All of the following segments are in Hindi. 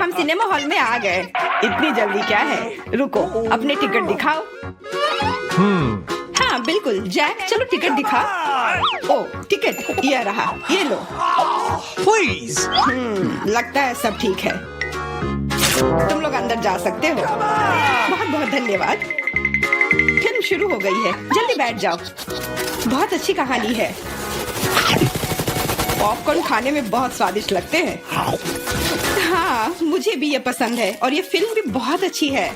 हम सिनेमा हॉल में आ गए। इतनी जल्दी क्या है? रुको, अपने टिकट दिखाओ। हाँ बिल्कुल जैक, चलो टिकट दिखा। ओ टिकट ये रहा, ये लो। Please. लगता है सब ठीक है, तुम लोग अंदर जा सकते हो। बहुत बहुत धन्यवाद। फिल्म शुरू हो गई है, जल्दी बैठ जाओ। बहुत अच्छी कहानी है। पॉपकॉर्न खाने में बहुत स्वादिष्ट लगते हैं। हाँ मुझे भी ये पसंद है और ये फिल्म भी बहुत अच्छी है।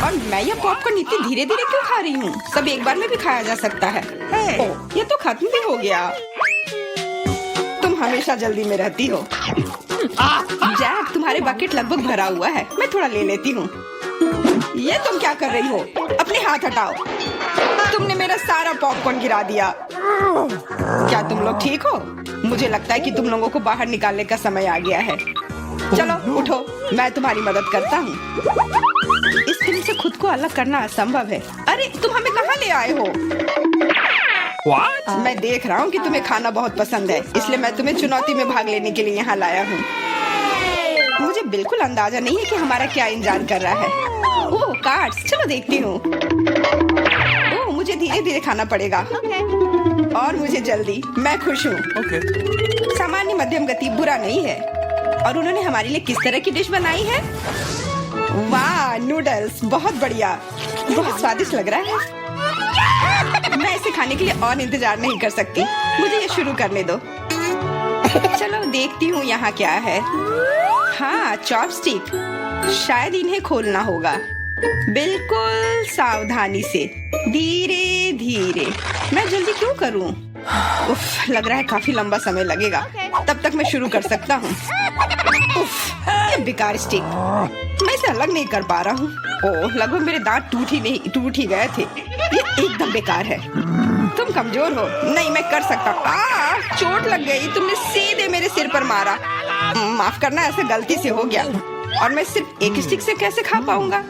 और मैं ये पॉपकॉर्न इतनी धीरे धीरे क्यों खा रही हूँ? सब एक बार में भी खाया जा सकता है। ओह, ये तो खत्म भी हो गया। तुम हमेशा जल्दी में रहती हो। जैक, तुम्हारे बकेट लगभग भरा हुआ है, मैं थोड़ा ले लेती हूँ। ये तुम क्या कर रही हो? अपने हाथ हटाओ। तुमने मेरा सारा पॉपकॉर्न गिरा दिया। क्या तुम लोग ठीक हो? मुझे लगता है कि तुम लोगों को बाहर निकालने का समय आ गया है। चलो उठो, मैं तुम्हारी मदद करता हूँ। इस फिल्म से खुद को अलग करना असंभव है। अरे तुम हमें कहाँ ले आए हो? What? मैं देख रहा हूँ कि तुम्हें खाना बहुत पसंद है, इसलिए मैं तुम्हें चुनौती में भाग लेने के लिए यहाँ लाया हूँ। मुझे बिल्कुल अंदाजा नहीं है कि हमारा क्या इंतजार कर रहा है। ओह कार्ड्स, चलो देखती हूँ। ओह मुझे धीरे धीरे खाना पड़ेगा। और मुझे जल्दी, मैं खुश हूँ। Okay. सामान्य मध्यम गति बुरा नहीं है। और उन्होंने हमारे लिए किस तरह की डिश बनाई है? वाह नूडल्स, बहुत बढ़िया, बहुत स्वादिष्ट लग रहा है। मैं इसे खाने के लिए और इंतजार नहीं कर सकती। मुझे ये शुरू करने दो। चलो देखती हूँ यहाँ क्या है। हाँ चॉपस्टिक, शायद इन्हें खोलना होगा। बिल्कुल सावधानी से, धीरे धीरे। मैं जल्दी क्यों करूँ? उफ, लग रहा है काफी लंबा समय लगेगा। तब तक मैं शुरू कर सकता हूँ। उफ, ये बेकार स्टिक, मैं इसे अलग नहीं कर पा रहा हूँ। ओह, लगभग मेरे दांत टूट ही गए थे। ये एकदम बेकार है। तुम कमजोर हो। नहीं, मैं कर सकता हूँ। चोट लग गई, तुमने सीधे मेरे सिर पर मारा। माफ करना, ऐसे गलती से हो गया। और मैं सिर्फ एक स्टिक से कैसे खा पाऊंगा?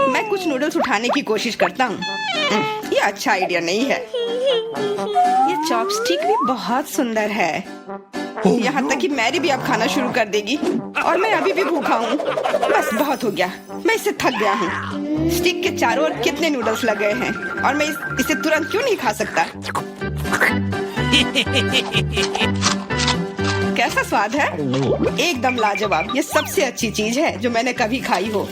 मैं कुछ नूडल्स उठाने की कोशिश करता हूँ। ये अच्छा आइडिया नहीं है। ये चॉपस्टिक भी बहुत सुंदर है। यहाँ तक कि मैरी भी अब खाना शुरू कर देगी और मैं अभी भी भूखा हूँ। बस बहुत हो गया, मैं इससे थक गया हूँ। स्टिक के चारों ओर कितने नूडल्स लगे हैं और मैं इसे तुरंत क्यों नहीं खा सकता? कैसा स्वाद है? एकदम लाजवाब। ये सबसे अच्छी चीज है जो मैंने कभी खाई हो।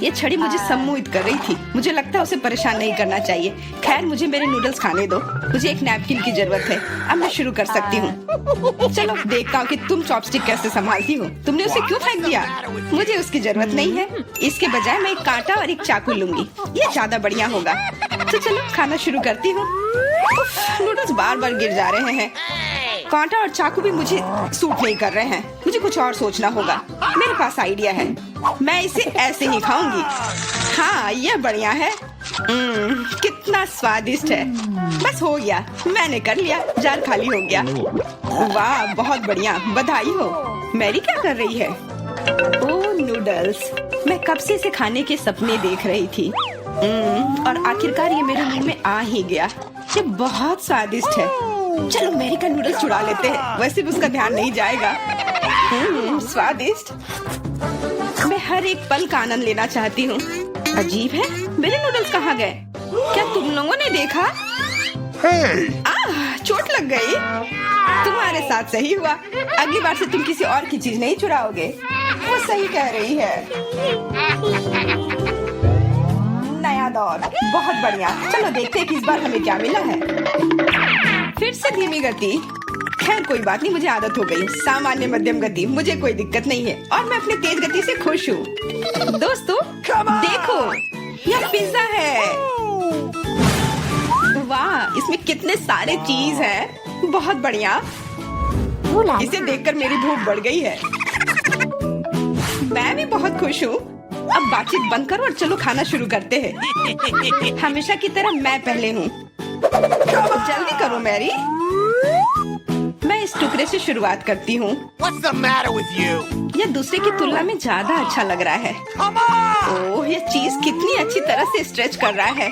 ये छड़ी मुझे सम्मोहित कर रही थी। मुझे लगता है उसे परेशान नहीं करना चाहिए। खैर, मुझे मेरे नूडल्स खाने दो। मुझे एक नैपकिन की जरूरत है। अब मैं शुरू कर सकती हूँ। चलो देखता हूँ कि तुम चॉपस्टिक कैसे संभालती हो। तुमने उसे क्यों फेंक दिया? मुझे उसकी जरूरत नहीं है। इसके बजाय मैं एक कांटा और एक चाकू लूंगी। ये ज्यादा बढ़िया होगा। तो चलो खाना शुरू करती हूँ। नूडल्स बार बार गिर जा रहे हैं। कांटा और चाकू भी मुझे सूट नहीं कर रहे हैं। मुझे कुछ और सोचना होगा। मेरे पास आइडिया है। मैं इसे ऐसे ही खाऊंगी। हाँ, ये बढ़िया है। कितना स्वादिष्ट है। बस हो गया, मैंने कर लिया। जार खाली हो गया। वाह, बहुत बढ़िया, बधाई हो। मैरी क्या कर रही है? ओह नूडल्स, मैं कब से इसे खाने के सपने देख रही थी। और आखिरकार ये मेरे मुंह में आ ही गया। ये बहुत स्वादिष्ट है। चलो मैरी का नूडल्स चुरा लेते हैं, वैसे भी उसका ध्यान नहीं जाएगा। स्वादिष्ट। मैं हर एक पल का आनंद लेना चाहती हूँ। अजीब है, मेरे नूडल्स कहाँ गए? क्या तुम लोगों ने देखा? चोट लग गई। तुम्हारे साथ सही हुआ। अगली बार से तुम किसी और की चीज नहीं चुराओगे। वो सही कह रही है। नया दौर, बहुत बढ़िया। चलो देखते हैं कि इस बार हमें क्या मिला है। फिर से धीमी गति। खैर कोई बात नहीं, मुझे आदत हो गई। सामान्य मध्यम गति, मुझे कोई दिक्कत नहीं है और मैं अपनी तेज गति से खुश हूँ। दोस्तों देखो, यह पिज्जा है। वाह, इसमें कितने सारे चीज हैं। बहुत बढ़िया। इसे देखकर मेरी भूख बढ़ गई है। मैं भी बहुत खुश हूँ। अब बातचीत बंद करो और चलो खाना शुरू करते हैं। हमेशा की तरह मैं पहले हूँ। जल्दी करो मैरी। मैं इस टुकड़े से शुरुआत करती हूँ। What's the matter with you? यह दूसरे की तुलना में ज्यादा अच्छा लग रहा है। Come on! ओह, यह चीज कितनी अच्छी तरह से स्ट्रेच कर रहा है।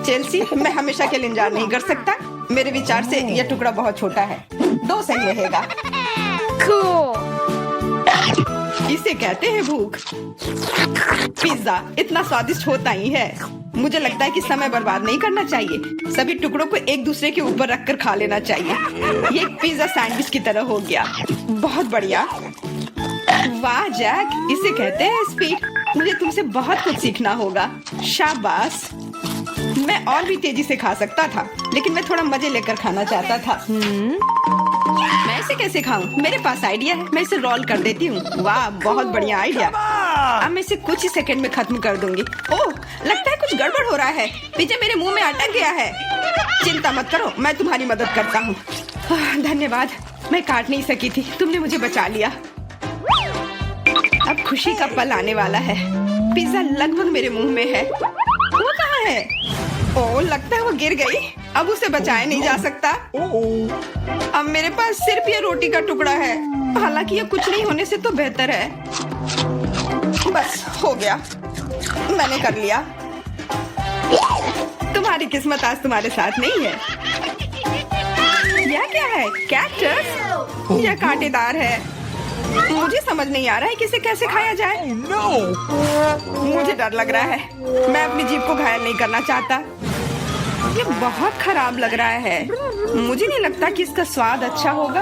चेल्सी, मैं हमेशा के लिए इंतजार नहीं कर सकता। मेरे विचार से यह टुकड़ा बहुत छोटा है। 2 सही रहेगा। Cool. इसे कहते हैं भूख। पिज्जा इतना स्वादिष्ट होता ही है। मुझे लगता है कि समय बर्बाद नहीं करना चाहिए। सभी टुकड़ों को एक दूसरे के ऊपर रखकर खा लेना चाहिए। ये एक पिज्जा सैंडविच की तरह हो गया। बहुत बढ़िया। वाह जैक, इसे कहते हैं स्पीड। मुझे तुमसे बहुत कुछ सीखना होगा। शाबाश। मैं और भी तेजी से खा सकता था, लेकिन मैं थोड़ा मजे लेकर खाना चाहता था। मैं इसे कैसे खाऊं? मेरे पास आइडिया है। मैं इसे रोल कर देती हूँ। वाह, बहुत बढ़िया आइडिया। अब मैं इसे कुछ ही सेकंड में खत्म कर दूंगी। ओह, लगता है कुछ गड़बड़ हो रहा है। पिज्जा मेरे मुंह में अटक गया है। चिंता मत करो, मैं तुम्हारी मदद करता हूँ। धन्यवाद। मैं काट नहीं सकी थी, तुमने मुझे बचा लिया। अब खुशी का पल आने वाला है। पिज्जा लगभग मेरे मुंह में है। वो कहाँ है? ओह, लगता है वो गिर गई। अब उसे बचाया नहीं जा सकता। अब मेरे पास सिर्फ ये रोटी का टुकड़ा है। हालांकि ये कुछ नहीं होने से तो बेहतर है। बस हो गया, मैंने कर लिया। तुम्हारी किस्मत आज तुम्हारे साथ नहीं है। यह क्या है? कैक्टस? यह कांटेदार है। मुझे समझ नहीं आ रहा है कि इसे कैसे खाया जाए। Oh, no. मुझे डर लग रहा है। मैं अपनी जीभ को घायल नहीं करना चाहता। ये बहुत खराब लग रहा है। मुझे नहीं लगता कि इसका स्वाद अच्छा होगा,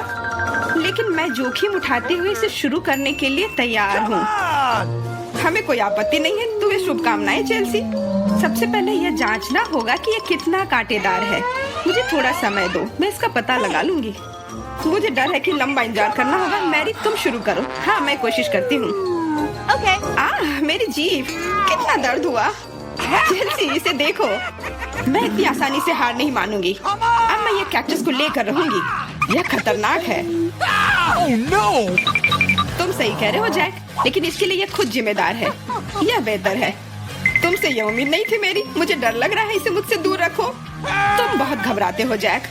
लेकिन मैं जोखिम उठाते हुए इसे शुरू करने के लिए तैयार हूँ। हमें कोई आपत्ति नहीं है। तुम्हें शुभकामनाएं चेल्सी। सबसे पहले यह जांचना होगा कि यह कितना कांटेदार है। मुझे थोड़ा समय दो, मैं इसका पता लगा लूंगी। मुझे डर है कि लंबा इंतजार करना होगा। मैरी, तुम शुरू करो। हाँ, मैं कोशिश करती हूँ। ओके। मेरी जीभ, कितना दर्द हुआ। चेल्सी, इसे देखो। मैं इतनी आसानी से हार नहीं मानूंगी। अब मैं ये कैक्टस को लेकर रहूंगी। यह खतरनाक है। Oh, no. तुम सही कह रहे हो जैक, लेकिन इसके लिए यह खुद जिम्मेदार है। यह बेहतर है। तुमसे यह उम्मीद नहीं थी मेरी। मुझे डर लग रहा है। इसे मुझसे दूर रखो। तुम बहुत घबराते हो जैक।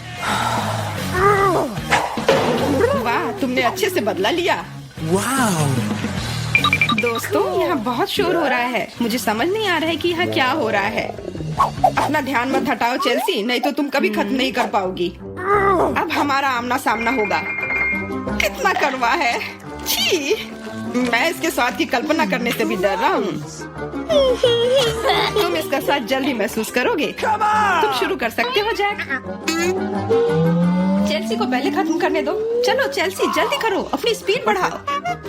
वाह, तुमने अच्छे से बदला लिया। Wow. दोस्तों, यहाँ बहुत शोर हो रहा है। मुझे समझ नहीं आ रहा है कि यहाँ क्या हो रहा है। अपना ध्यान मत हटाओ चेल्सी, नहीं तो तुम कभी खत्म नहीं कर पाओगी। अब हमारा आमना सामना होगा। कितना कड़वा है। छी, मैं इसके स्वाद की कल्पना करने से भी डर रहा हूँ। तुम इसका स्वाद जल्दी महसूस करोगे। तुम शुरू कर सकते हो जैक। चेल्सी को पहले खत्म करने दो। चलो चेल्सी, जल्दी करो, अपनी स्पीड बढ़ाओ।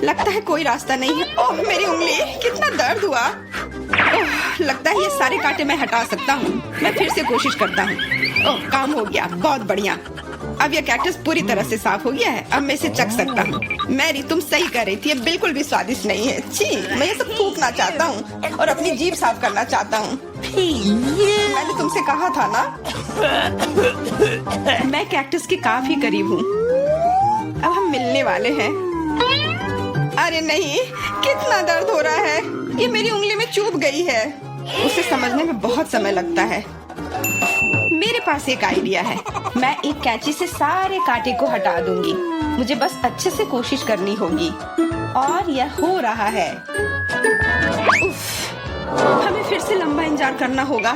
लगता है कोई रास्ता नहीं है। ओह, मेरी उंगली, कितना दर्द हुआ। ओह, लगता है ये सारे कांटे मैं हटा सकता हूँ। मैं फिर से कोशिश करता हूँ। ओह, काम हो गया। बहुत बढ़िया। अब यह कैक्टस पूरी तरह से साफ हो गया है। अब मैं इसे चख सकता हूँ। मैरी, तुम सही कर रही थी। ये बिल्कुल भी स्वादिष्ट नहीं है। छी, मैं ये सब थूकना चाहता हूँ और अपनी जीभ साफ करना चाहता हूँ। मैंने तुमसे कहा था ना। मैं कैक्टस के काफी करीब हूँ। अब हम मिलने वाले हैं। अरे नहीं, कितना दर्द हो रहा है। ये मेरी उंगली में चुभ गई है। उसे समझने में बहुत समय लगता है। मेरे पास एक आइडिया है। मैं एक कैंची से सारे कांटे को हटा दूंगी। मुझे बस अच्छे से कोशिश करनी होगी। और यह हो रहा है। उफ, हमें फिर से लंबा इंतजार करना होगा।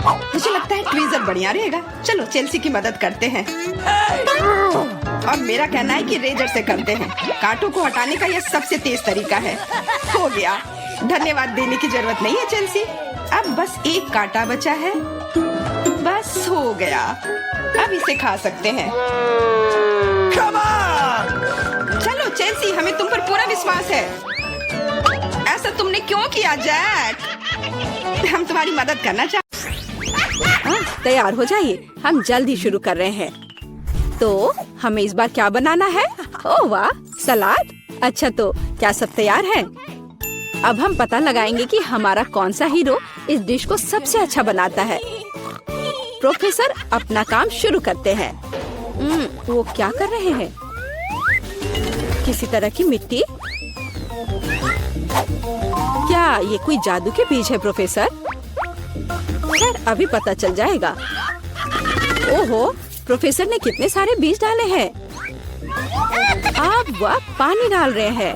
मुझे लगता है ट्वीजर बढ़िया रहेगा। चलो चेल्सी की मदद करते हैं। और मेरा कहना है कि रेजर से करते हैं। कांटों को हटाने का यह सबसे तेज तरीका है। हो गया। धन्यवाद देने की जरूरत नहीं है चेल्सी। अब बस एक कांटा बचा है। बस हो गया। अब इसे खा सकते हैं। Come on. चलो चेल्सी, हमें तुम पर पूरा विश्वास है। ऐसा तुमने क्यों किया जैक? हम तुम्हारी मदद करना चाहते। तैयार हो जाइए, हम जल्दी शुरू कर रहे हैं। तो हमें इस बार क्या बनाना है? ओह वाह, सलाद। अच्छा, तो क्या सब तैयार है? अब हम पता लगाएंगे कि हमारा कौन सा हीरो इस डिश को सबसे अच्छा बनाता है। प्रोफेसर अपना काम शुरू करते हैं। वो क्या कर रहे हैं? किसी तरह की मिट्टी। क्या ये कोई जादू के बीज है प्रोफेसर? खैर, अभी पता चल जाएगा। ओहो, प्रोफेसर ने कितने सारे बीज डाले हैं। अब वह पानी डाल रहे हैं।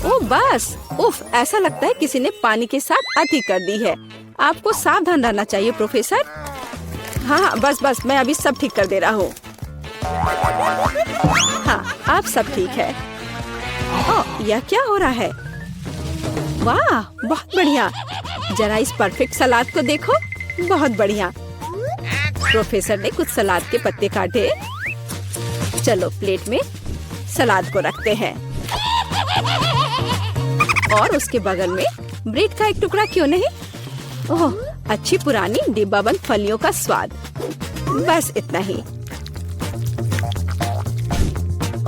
ओह बस, उफ, ऐसा लगता है किसी ने पानी के साथ अति कर दी है। आपको सावधान रहना चाहिए प्रोफेसर। हाँ, बस मैं अभी सब ठीक कर दे रहा हूँ। हाँ, अब सब ठीक है। यह क्या हो रहा है? वाह, बहुत बढ़िया। जरा इस परफेक्ट सलाद को देखो, बहुत बढ़िया। प्रोफेसर ने कुछ सलाद के पत्ते काटे। चलो प्लेट में सलाद को रखते हैं और उसके बगल में ब्रेड का एक टुकड़ा क्यों नहीं? ओह, अच्छी पुरानी डिब्बाबंद फलियों का स्वाद। बस इतना ही।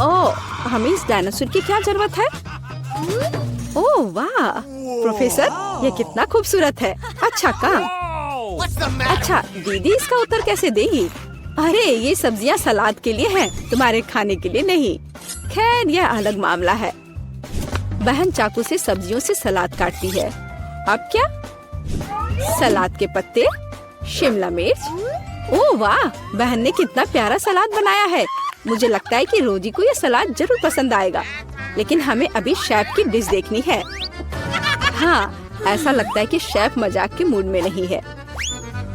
ओह, हमें इस डायनासोर की क्या जरूरत है? ओह वाह, प्रोफेसर, यह कितना खूबसूरत है। अच्छा काम। अच्छा, दीदी इसका उत्तर कैसे देगी? अरे, ये सब्जियां सलाद के लिए हैं, तुम्हारे खाने के लिए नहीं। खैर, यह अलग मामला है। बहन चाकू से सब्जियों से सलाद काटती है। अब क्या? सलाद के पत्ते, शिमला मिर्च। ओह वाह, बहन ने कितना प्यारा सलाद बनाया है। मुझे लगता है कि रोजी को यह सलाद जरूर पसंद आएगा। लेकिन हमें अभी शेफ की डिश देखनी है। हाँ, ऐसा लगता है कि शेफ मजाक के मूड में नहीं है।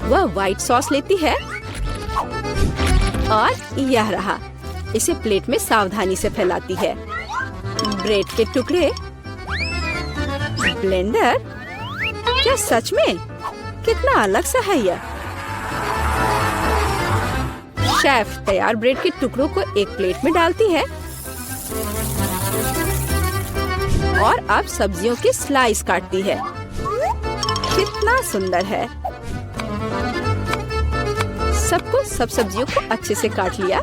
वह व्हाइट सॉस लेती है और यह रहा। इसे प्लेट में सावधानी से फैलाती है। ब्रेड के टुकड़े, ब्लेंडर। क्या सच में? कितना अलग सा है यह। शेफ तैयार ब्रेड के टुकड़ों को एक प्लेट में डालती है और अब सब्जियों की स्लाइस काटती है। कितना सुंदर है। सब सब्जियों को अच्छे से काट लिया।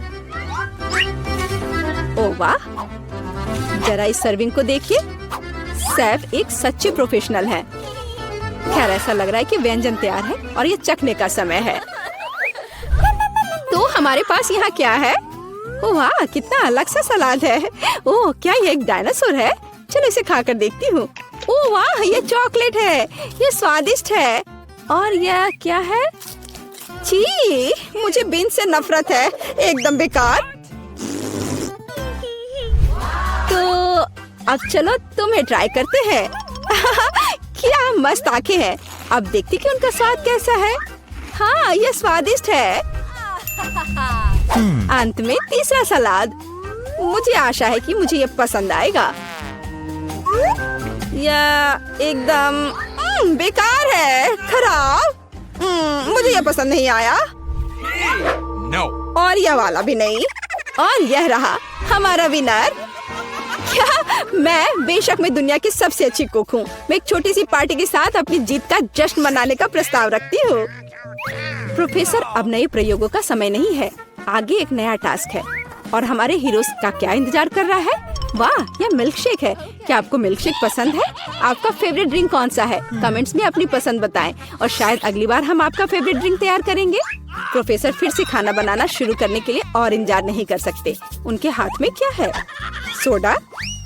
ओह वाह, जरा इस सर्विंग को देखिए। शेफ एक सच्चे प्रोफेशनल है। खैर, ऐसा लग रहा है कि व्यंजन तैयार है और ये चखने का समय है। तो हमारे पास यहाँ क्या है? ओह वाह, कितना अलग सा सलाद है। ओह, क्या ये एक डायनासोर है? चलो इसे खाकर देखती हूँ। ओह वाह, ये चॉकलेट है। ये स्वादिष्ट है। और यह क्या है? छी, मुझे बीन्स से नफरत है। एकदम बेकार। तो अब चलो तुम्हें ट्राई करते हैं। क्या मस्त आंखें हैं। अब देखती कि उनका स्वाद कैसा है। हाँ, ये स्वादिष्ट है। अंत में तीसरा सलाद। मुझे आशा है कि मुझे ये पसंद आएगा। यह एकदम बेकार है, खराब। मुझे ये पसंद नहीं आया। No. और यह वाला भी नहीं। और यह रहा हमारा विनर। क्या? मैं बेशक मैं दुनिया की सबसे अच्छी कुक हूँ। मैं एक छोटी सी पार्टी के साथ अपनी जीत का जश्न मनाने का प्रस्ताव रखती हूँ। प्रोफेसर, अब नए प्रयोगों का समय नहीं है। आगे एक नया टास्क है और हमारे हीरोज का क्या इंतजार कर रहा है? वाह, यह मिल्क शेक है। क्या आपको मिल्क शेक पसंद है? आपका फेवरेट ड्रिंक कौन सा है? कमेंट्स में अपनी पसंद बताएं और शायद अगली बार हम आपका फेवरेट ड्रिंक तैयार करेंगे। प्रोफेसर फिर से खाना बनाना शुरू करने के लिए और इंतजार नहीं कर सकते। उनके हाथ में क्या है? सोडा।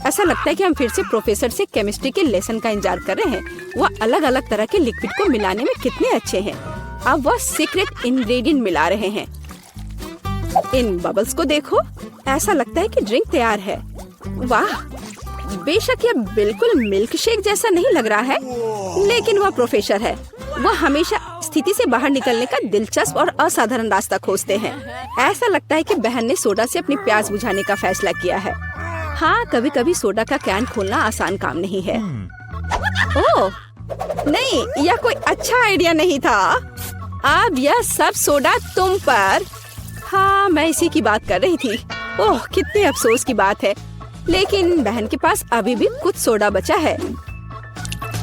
ऐसा लगता है कि हम फिर से प्रोफेसर से केमिस्ट्री के लेसन का इंतजार कर रहे हैं। वह अलग अलग तरह के लिक्विड को मिलाने में कितने अच्छे हैं। अब वह सीक्रेट इंग्रेडिएंट मिला रहे हैं। इन बबल्स को देखो। ऐसा लगता है कि ड्रिंक तैयार है। वाह, बेशक यह बिल्कुल मिल्क शेक जैसा नहीं लग रहा है, लेकिन वह प्रोफेसर है। वह हमेशा स्थिति से बाहर निकलने का दिलचस्प और असाधारण रास्ता खोजते हैं। ऐसा लगता है कि बहन ने सोडा से अपनी प्यास बुझाने का फैसला किया है। हाँ, कभी कभी सोडा का कैन खोलना आसान काम नहीं है। ओह नहीं, यह कोई अच्छा आइडिया नहीं था। अब यह सब सोडा तुम पर। हाँ, मैं इसी की बात कर रही थी। ओह, कितने अफसोस की बात है। लेकिन बहन के पास अभी भी कुछ सोडा बचा है,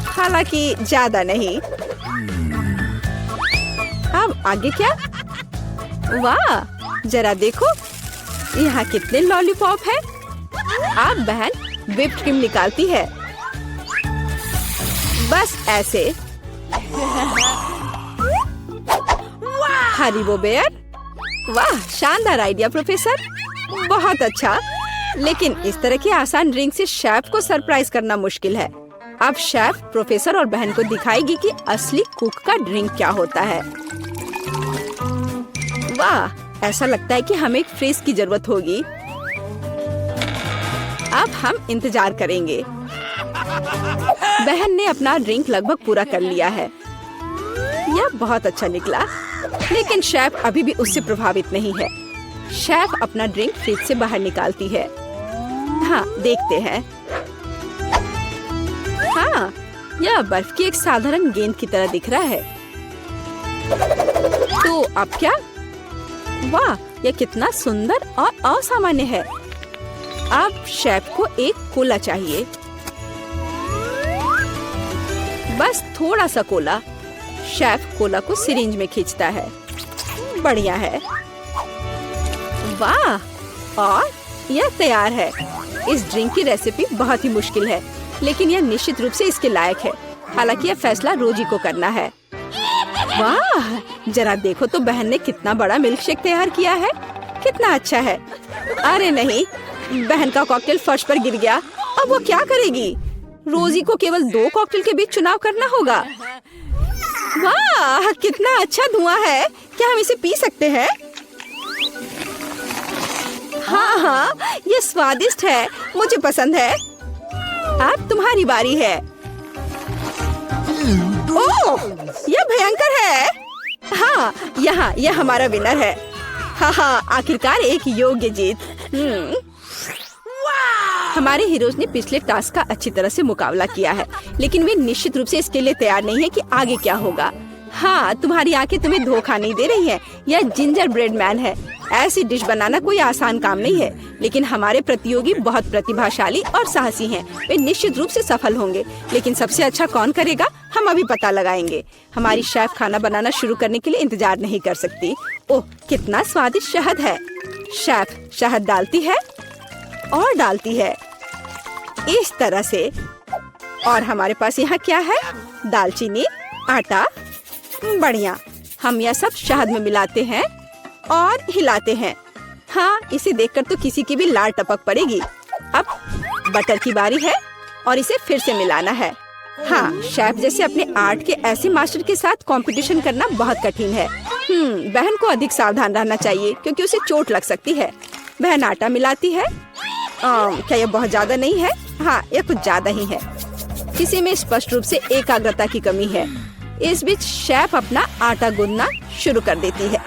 हालांकि ज्यादा नहीं। अब आगे क्या? वाह, जरा देखो, यहाँ कितने लॉलीपॉप है। अब बहन व्हिप्ड क्रीम निकालती है। बस ऐसे। Haribo bear. वाह, शानदार आइडिया प्रोफेसर, बहुत अच्छा। लेकिन इस तरह की आसान ड्रिंक से शेफ को सरप्राइज करना मुश्किल है। अब शेफ प्रोफेसर और बहन को दिखाएगी कि असली कुक का ड्रिंक क्या होता है। वाह, ऐसा लगता है कि हमें एक फ्रिज की जरूरत होगी। अब हम इंतजार करेंगे। बहन ने अपना ड्रिंक लगभग पूरा कर लिया है। यह बहुत अच्छा निकला, लेकिन शेफ अभी भी उससे प्रभावित नहीं है। शेफ अपना ड्रिंक फ्रिज से बाहर निकालती है। हाँ, देखते हैं। हाँ, यह बर्फ की एक साधारण गेंद की तरह दिख रहा है। तो अब क्या? वाह, यह कितना सुंदर और असामान्य है। अब शेफ को एक कोला चाहिए। बस थोड़ा सा कोला। शेफ कोला को सिरिंज में खींचता है। बढ़िया है। वाह, और यह तैयार है। इस ड्रिंक की रेसिपी बहुत ही मुश्किल है, लेकिन यह निश्चित रूप से इसके लायक है। हालांकि यह फैसला रोजी को करना है। वाह, जरा देखो तो बहन ने कितना बड़ा मिल्क शेक तैयार किया है। कितना अच्छा है। अरे नहीं, बहन का कॉकटेल फर्श पर गिर गया। अब वो क्या करेगी? रोजी को केवल 2 कॉकटेल के बीच चुनाव करना होगा। वाह, कितना अच्छा धुआं है। क्या हम इसे पी सकते हैं? हाँ, ये स्वादिष्ट है। मुझे पसंद है। अब तुम्हारी बारी है। ओह, यह भयंकर है। हाँ, यह हमारा विनर है। हाँ, आखिरकार एक योग्य जीत। हमारे हीरोज ने पिछले टास्क का अच्छी तरह से मुकाबला किया है, लेकिन वे निश्चित रूप से इसके लिए तैयार नहीं है कि आगे क्या होगा। हाँ, तुम्हारी आंखें तुम्हें धोखा नहीं दे रही हैं। यह जिंजर ब्रेड मैन है। ऐसी डिश बनाना कोई आसान काम नहीं है, लेकिन हमारे प्रतियोगी बहुत प्रतिभाशाली और साहसी हैं। वे निश्चित रूप से सफल होंगे, लेकिन सबसे अच्छा कौन करेगा, हम अभी पता लगाएंगे। हमारी शेफ खाना बनाना शुरू करने के लिए इंतजार नहीं कर सकती। ओह, कितना स्वादिष्ट शहद है। शेफ शहद डालती है और डालती है इस तरह से। और हमारे पास यहाँ क्या है? दालचीनी, आटा। बढ़िया। हम यह सब शहद में मिलाते हैं और हिलाते हैं। हाँ, इसे देखकर तो किसी की भी लार टपक पड़ेगी। अब बटर की बारी है और इसे फिर से मिलाना है। हाँ, शेफ जैसे अपने आर्ट के ऐसे मास्टर के साथ कंपटीशन करना बहुत कठिन है। बहन को अधिक सावधान रहना चाहिए क्योंकि उसे चोट लग सकती है। बहन आटा मिलाती है। क्या यह बहुत ज्यादा नहीं है? हाँ, यह कुछ ज्यादा ही है। किसी में स्पष्ट रूप से एकाग्रता की कमी है। इस बीच शेफ अपना आटा गूंदना शुरू कर देती है।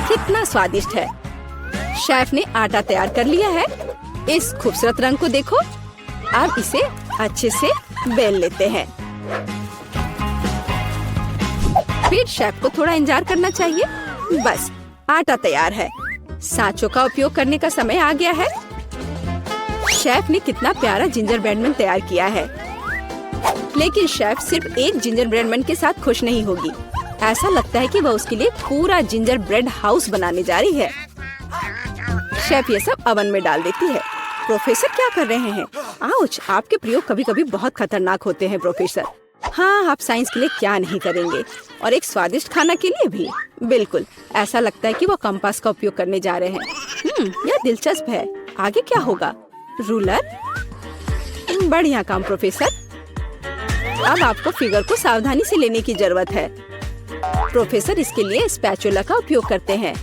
कितना स्वादिष्ट है। शेफ ने आटा तैयार कर लिया है। इस खूबसूरत रंग को देखो। अब इसे अच्छे से बेल लेते हैं। फिर शेफ को थोड़ा इंतजार करना चाहिए। बस, आटा तैयार है। सांचों का उपयोग करने का समय आ गया है। शेफ ने कितना प्यारा जिंजर ब्रेड मैन तैयार किया है, लेकिन शेफ सिर्फ एक जिंजर ब्रेड मैन के साथ खुश नहीं होगी। ऐसा लगता है कि वह उसके लिए पूरा जिंजर ब्रेड हाउस बनाने जा रही है। शेफ ये सब ओवन में डाल देती है। प्रोफेसर क्या कर रहे हैं? आउच, आपके प्रयोग कभी कभी बहुत खतरनाक होते हैं प्रोफेसर। हाँ, आप साइंस के लिए क्या नहीं करेंगे, और एक स्वादिष्ट खाना के लिए भी। बिल्कुल, ऐसा लगता है कि वो कंपास का उपयोग करने जा रहे हैं। यह दिलचस्प है। आगे क्या होगा? रूलर। बढ़िया काम प्रोफेसर। अब आपको फिगर को सावधानी से लेने की जरूरत है। प्रोफेसर इसके लिए स्पैचुला का उपयोग करते हैं।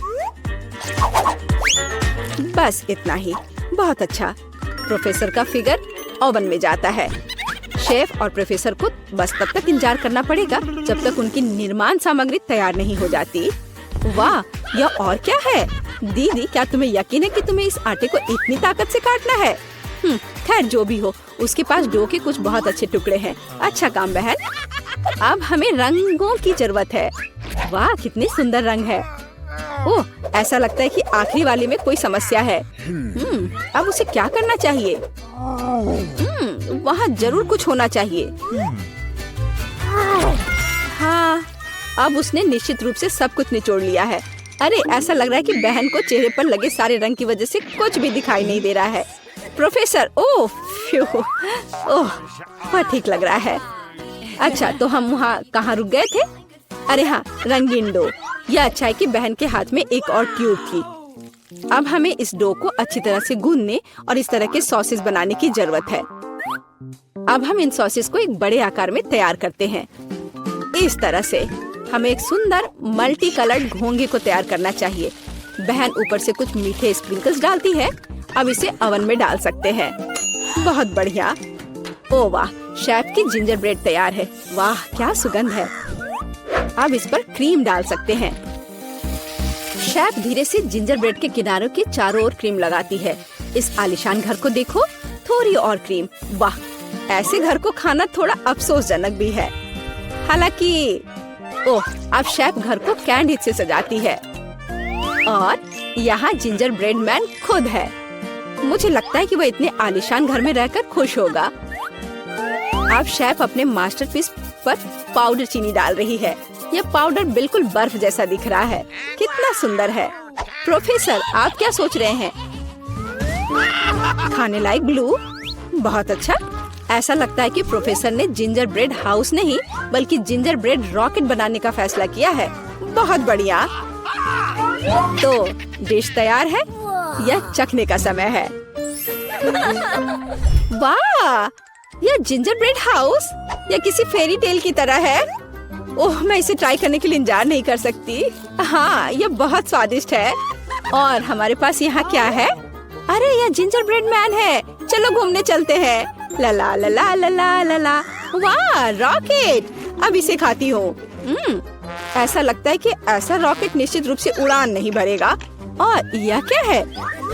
बस इतना ही। बहुत अच्छा। प्रोफेसर का फिगर ओवन में जाता है। शेफ और प्रोफेसर को बस तब तक इंतजार करना पड़ेगा जब तक उनकी निर्माण सामग्री तैयार नहीं हो जाती। वाह, यह और क्या है? दीदी, क्या तुम्हें यकीन है कि तुम्हें इस आटे को इतनी ताकत से काटना है? खैर, जो भी हो, उसके पास डो के कुछ बहुत अच्छे टुकड़े हैं। अच्छा काम बहन। अब हमें रंगों की जरूरत है। वाह, कितनी सुंदर रंग है। ओह, ऐसा लगता है कि आखिरी वाले में कोई समस्या है। अब उसे क्या करना चाहिए? वहाँ जरूर कुछ होना चाहिए। हाँ, अब उसने निश्चित रूप से सब कुछ निचोड़ लिया है। अरे, ऐसा लग रहा है कि बहन को चेहरे पर लगे सारे रंग की वजह से कुछ भी दिखाई नहीं दे रहा है। प्रोफेसर, ओह, वह ठीक लग रहा है। अच्छा, तो हम वहाँ कहाँ रुक गए थे? अरे हाँ, रंगीन डो। यह अच्छा है कि बहन के हाथ में एक और ट्यूब थी। अब हमें इस डो को अच्छी तरह से गूंदने और इस तरह के सॉसेस बनाने की जरूरत है। अब हम इन सॉसेस को एक बड़े आकार में तैयार करते हैं। इस तरह से हमें एक सुंदर मल्टी कलर्ड घोंगे को तैयार करना चाहिए। बहन ऊपर से कुछ मीठे स्प्रिंकल्स डालती है। अब इसे ओवन में डाल सकते हैं। बहुत बढ़िया। ओ वाह, शेफ की जिंजर ब्रेड तैयार है। वाह, क्या सुगंध है। अब इस पर क्रीम डाल सकते हैं। शेफ धीरे से जिंजर ब्रेड के किनारों के चारों ओर क्रीम लगाती है। इस आलीशान घर को देखो, थोड़ी और क्रीम। वाह, ऐसे घर को खाना थोड़ा अफसोसजनक भी है। हालांकि ओह, अब शेफ घर को कैंडी से सजाती है और यहाँ जिंजर ब्रेड मैन खुद है। मुझे लगता है कि वह इतने आलीशान घर में रहकर खुश होगा। अब शेफ अपने मास्टरपीस पर पाउडर चीनी डाल रही है। यह पाउडर बिल्कुल बर्फ जैसा दिख रहा है। कितना सुंदर है। प्रोफेसर, आप क्या सोच रहे हैं? खाने लायक ग्लू? बहुत अच्छा। ऐसा लगता है कि प्रोफेसर ने जिंजर ब्रेड हाउस नहीं बल्कि जिंजर ब्रेड रॉकेट बनाने का फैसला किया है। बहुत बढ़िया। तो डिश तैयार है, यह चखने का समय है। वाह, यह जिंजर ब्रेड हाउस या किसी फेरी टेल की तरह है। ओह, मैं इसे ट्राई करने के लिए इंतजार नहीं कर सकती। हाँ, यह बहुत स्वादिष्ट है। और हमारे पास यहाँ क्या है? अरे, यह जिंजर ब्रेड मैन है। चलो घूमने चलते हैं। ला ला ला ला ला ला ला ला। वाह, रॉकेट। अब इसे खाती हूँ। ऐसा लगता है कि ऐसा रॉकेट निश्चित रूप से उड़ान नहीं भरेगा। और यह क्या है?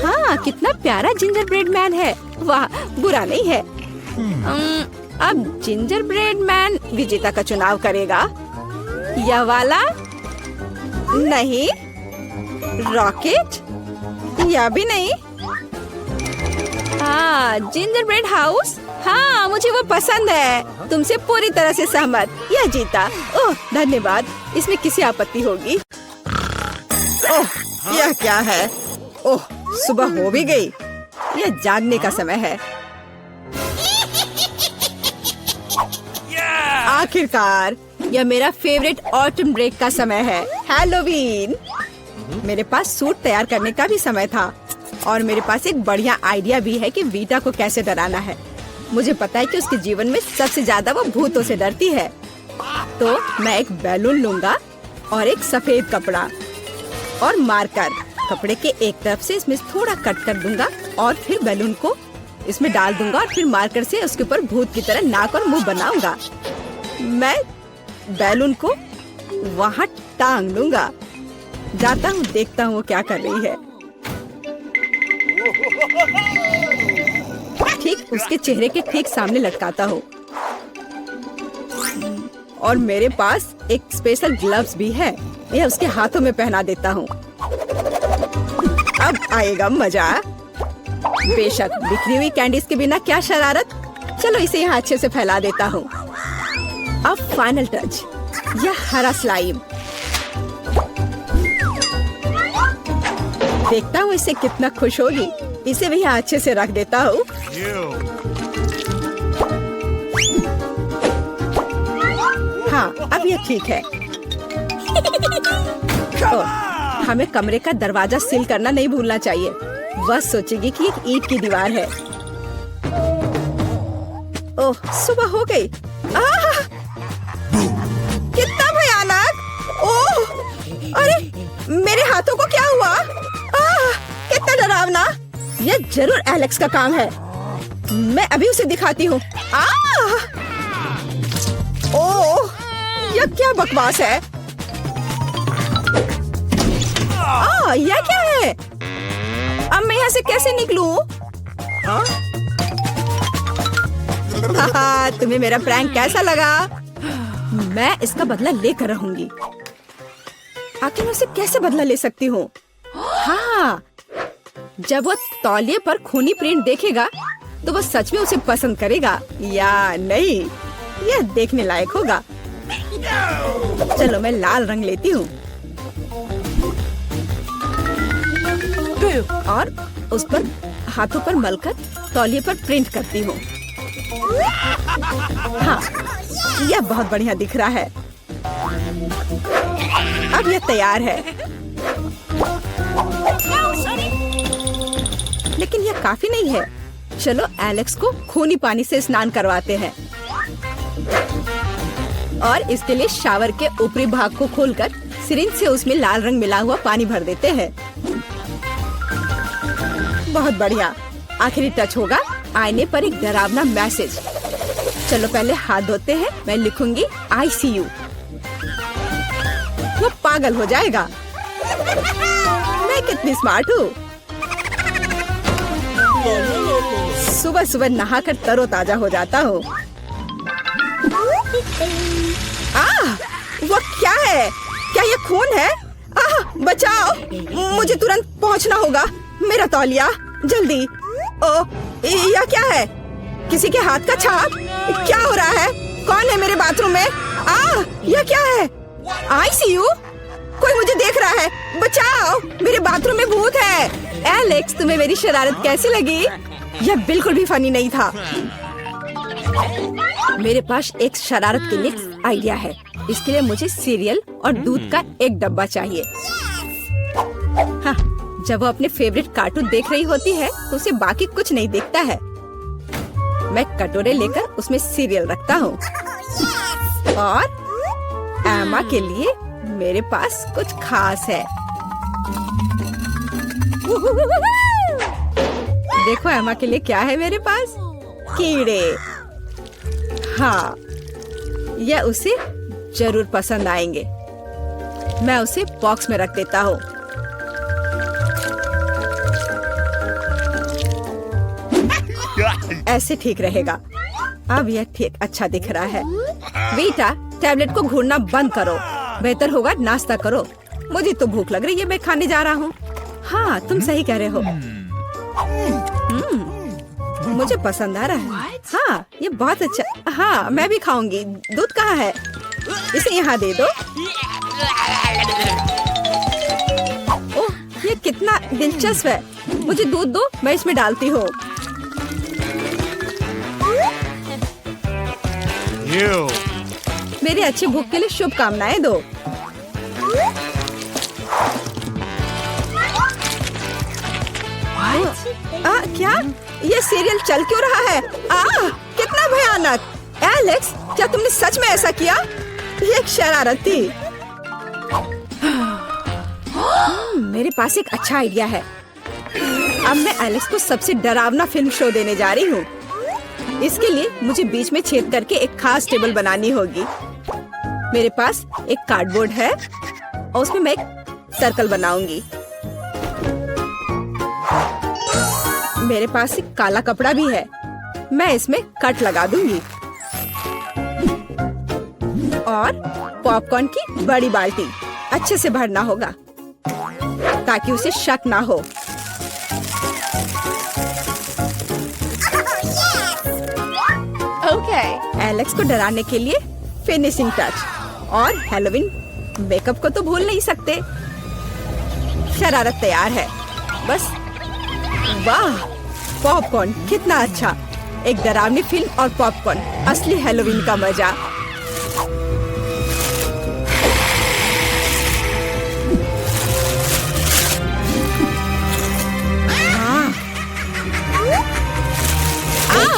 हाँ, कितना प्यारा जिंजर ब्रेड मैन है। वाह, बुरा नहीं है। अब जिंजर ब्रेड मैन विजेता का चुनाव करेगा। यह वाला नहीं, रॉकेट यह भी नहीं। हाँ, जिंजर ब्रेड हाउस। हाँ, मुझे वो पसंद है। तुमसे पूरी तरह से सहमत। यह जीता। ओह, धन्यवाद। इसमें किसी आपत्ति होगी? ओह, यह क्या है? ओह, सुबह हो भी गई। यह जागने का समय है। आखिरकार, यह मेरा फेवरेट ऑटम ब्रेक का समय है, हैलोवीन। मेरे पास सूट तैयार करने का भी समय था और मेरे पास एक बढ़िया आइडिया भी है कि वीटा को कैसे डराना है। मुझे पता है कि उसके जीवन में सबसे ज्यादा वो भूतों से डरती है। तो मैं एक बैलून लूंगा और एक सफेद कपड़ा और मार्कर। कपड़े के एक तरफ से इसमें थोड़ा कट कर दूंगा और फिर बैलून को इसमें डाल दूंगा और फिर मार्कर से उसके ऊपर भूत की तरह नाक और मुंह बनाऊंगा। मैं बैलून को वहाँ टांग दूंगा। जाता हूँ, देखता हूँ वो क्या कर रही है। ठीक उसके चेहरे के ठीक सामने लटकाता हूँ और मेरे पास एक स्पेशल ग्लव्स भी है। यह उसके हाथों में पहना देता हूँ। अब आएगा मजा। बेशक, बिखरी हुई कैंडीज के बिना क्या शरारत। चलो इसे यहाँ अच्छे से फैला देता हूँ। अब फाइनल टच, यह हरा स्लाइम। देखता हूँ इसे कितना खुश होगी। इसे भी यहाँ अच्छे से रख देता हूँ। हाँ, अब यह ठीक है। तो, हमें कमरे का दरवाजा सील करना नहीं भूलना चाहिए। वह सोचेगी कि एक ईंट की दीवार है। ओह, सुबह हो गई। कितना भयानक। ओह, अरे मेरे हाथों को क्या हुआ? कितना डरावना। यह जरूर एलेक्स का काम है। मैं अभी उसे दिखाती हूँ। ओह, यह क्या बकवास है? यह क्या है? अब मैं यहाँ से कैसे निकलूं? तुम्हें मेरा प्रैंक कैसा लगा? मैं इसका बदला लेकर रहूंगी। आखिर मैं उसे कैसे बदला ले सकती हूँ? हाँ, जब वो तौलिए पर खूनी प्रिंट देखेगा तो वो सच में उसे पसंद करेगा या नहीं, यह देखने लायक होगा। चलो मैं लाल रंग लेती हूँ और उस पर हाथों पर मलकर तौलिए पर प्रिंट करती हूँ। हाँ, यह बहुत बढ़िया दिख रहा है। अब यह तैयार है। लेकिन यह काफी नहीं है। चलो एलेक्स को खूनी पानी से स्नान करवाते हैं और इसके लिए शावर के ऊपरी भाग को खोलकर सिरिंज से उसमें लाल रंग मिला हुआ पानी भर देते हैं। बहुत बढ़िया। आखिरी टच होगा आईने पर एक डरावना मैसेज। चलो पहले हाथ धोते हैं। मैं लिखूंगी ICU। वो पागल हो जाएगा। मैं कितनी स्मार्ट हूँ। सुबह सुबह नहाकर तरोताजा हो जाता हूँ। वो क्या है? क्या ये खून है? बचाओ, मुझे तुरंत पहुँचना होगा। मेरा तौलिया, जल्दी। ओ, यह क्या है? किसी के हाथ का छाप? क्या हो रहा है? कौन है मेरे बाथरूम में? यह क्या है? ICU? कोई मुझे देख रहा है, बचाओ, मेरे बाथरूम में भूत है। एलेक्स, तुम्हें मेरी शरारत कैसी लगी? यह बिल्कुल भी फनी नहीं था। मेरे पास एक शरारत के लिए आइडिया है। इसके लिए मुझे सीरियल और दूध का एक डब्बा चाहिए। हाँ, जब वो अपने फेवरेट कार्टून देख रही होती है तो उसे बाकी कुछ नहीं दिखता है। मैं कटोरे लेकर उसमें सीरियल रखता हूँ और एमा के लिए मेरे पास कुछ खास है। देखो एमा के लिए क्या है मेरे पास? कीड़े। हाँ, यह उसे जरूर पसंद आएंगे। मैं उसे बॉक्स में रख देता हूँ। ऐसे ठीक रहेगा। अब यह ठीक अच्छा दिख रहा है। बेटा, टैबलेट को घूरना बंद करो। बेहतर होगा नाश्ता करो। मुझे तो भूख लग रही है, मैं खाने जा रहा हूँ। हाँ, तुम सही कह रहे हो। मुझे पसंद आ रहा है। हाँ, ये बहुत अच्छा। हाँ, मैं भी खाऊंगी। दूध कहाँ है? इसे यहाँ दे दो। ओह, ये कितना दिलचस्प है। मुझे दूध दो, मैं इसमें डालती हूँ। मेरे अच्छे भूख के लिए शुभकामनाएं दो। क्या? ये सीरियल चल क्यों रहा है? कितना भयानक! एलेक्स, क्या तुमने सच में ऐसा किया? ये एक शरारत थी। मेरे पास एक अच्छा आइडिया है। अब मैं एलेक्स को सबसे डरावना फिल्म शो देने जा रही हूँ। इसके लिए मुझे बीच में छेद करके एक खास टेबल बनानी होगी। मेरे पास एक कार्डबोर्ड है और उसमें मैं एक सर्कल बनाऊंगी। मेरे पास एक काला कपड़ा भी है। मैं इसमें कट लगा दूंगी और पॉपकॉर्न की बड़ी बाल्टी अच्छे से भरना होगा ताकि उसे शक ना हो। एलेक्स को डराने के लिए फिनिशिंग टच और हैलोवीन मेकअप को तो भूल नहीं सकते। शरारत तैयार है। बस, वाह, पॉपकॉर्न कितना अच्छा। एक डरावनी फिल्म और पॉपकॉर्न, असली हैलोवीन का मजा।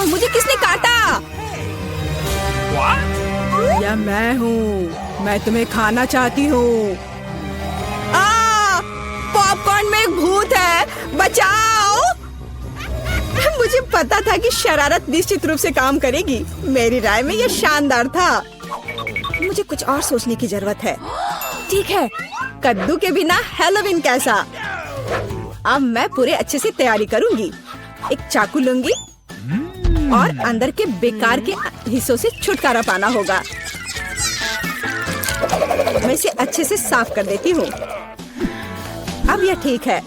मुझे किसने काटा? या मैं हूँ। मैं तुम्हें खाना चाहती हूँ। पॉपकॉर्न में एक भूत है, बचाओ। मुझे पता था कि शरारत निश्चित रूप से काम करेगी। मेरी राय में यह शानदार था। मुझे कुछ और सोचने की जरूरत है। ठीक है, कद्दू के बिना हैलोवीन कैसा? अब मैं पूरे अच्छे से तैयारी करूंगी। एक चाकू लूंगी और अंदर के बेकार के हिस्सों से छुटकारा पाना होगा। मैं इसे अच्छे से साफ कर देती हूँ। अब यह ठीक है।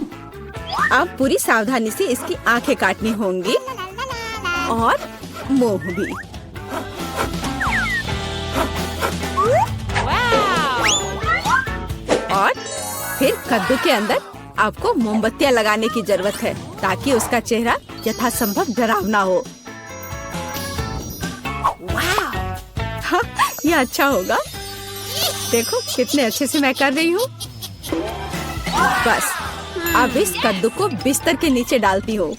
अब पूरी सावधानी से इसकी आंखें काटनी होंगी और मुंह भी। और फिर कद्दू के अंदर आपको मोमबत्तियां लगाने की जरूरत है ताकि उसका चेहरा यथासंभव डरावना हो। हाँ, यह अच्छा होगा। देखो कितने अच्छे से मैं कर रही हूँ। बस, अब इस कद्दू को बिस्तर के नीचे डालती हूँ।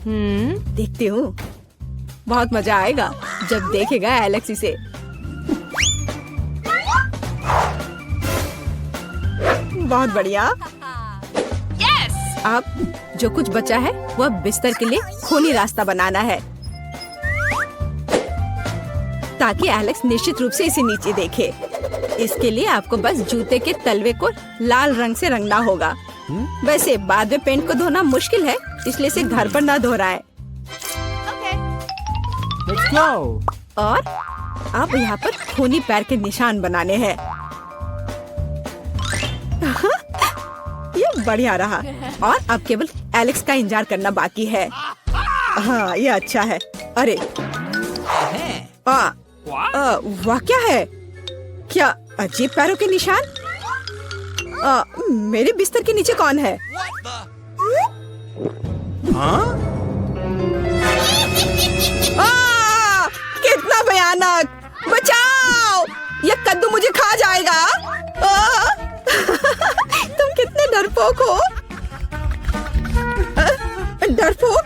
देखती हूँ, बहुत मजा आएगा जब देखेगा एलेक्स इसे। बहुत बढ़िया। अब जो कुछ बचा है वह बिस्तर के लिए खूनी रास्ता बनाना है ताकि एलेक्स निश्चित रूप से इसे नीचे देखे। इसके लिए आपको बस जूते के तलवे को लाल रंग से रंगना होगा। वैसे बाद में पेंट को धोना मुश्किल है इसलिए इसे घर पर ना दोहराए। Let's go. और अब यहाँ पर खूनी पैर के निशान बनाने हैं। ये बढ़िया रहा और अब केवल एलेक्स का इंतजार करना बाकी है। हाँ, ये अच्छा है। अरे वाह, क्या है? क्या अजीब पैरों के निशान? मेरे बिस्तर के नीचे कौन है? कितना भयानक! बचाओ! ये कद्दू मुझे खा जाएगा। तुम कितने डरपोक हो। डरपोक?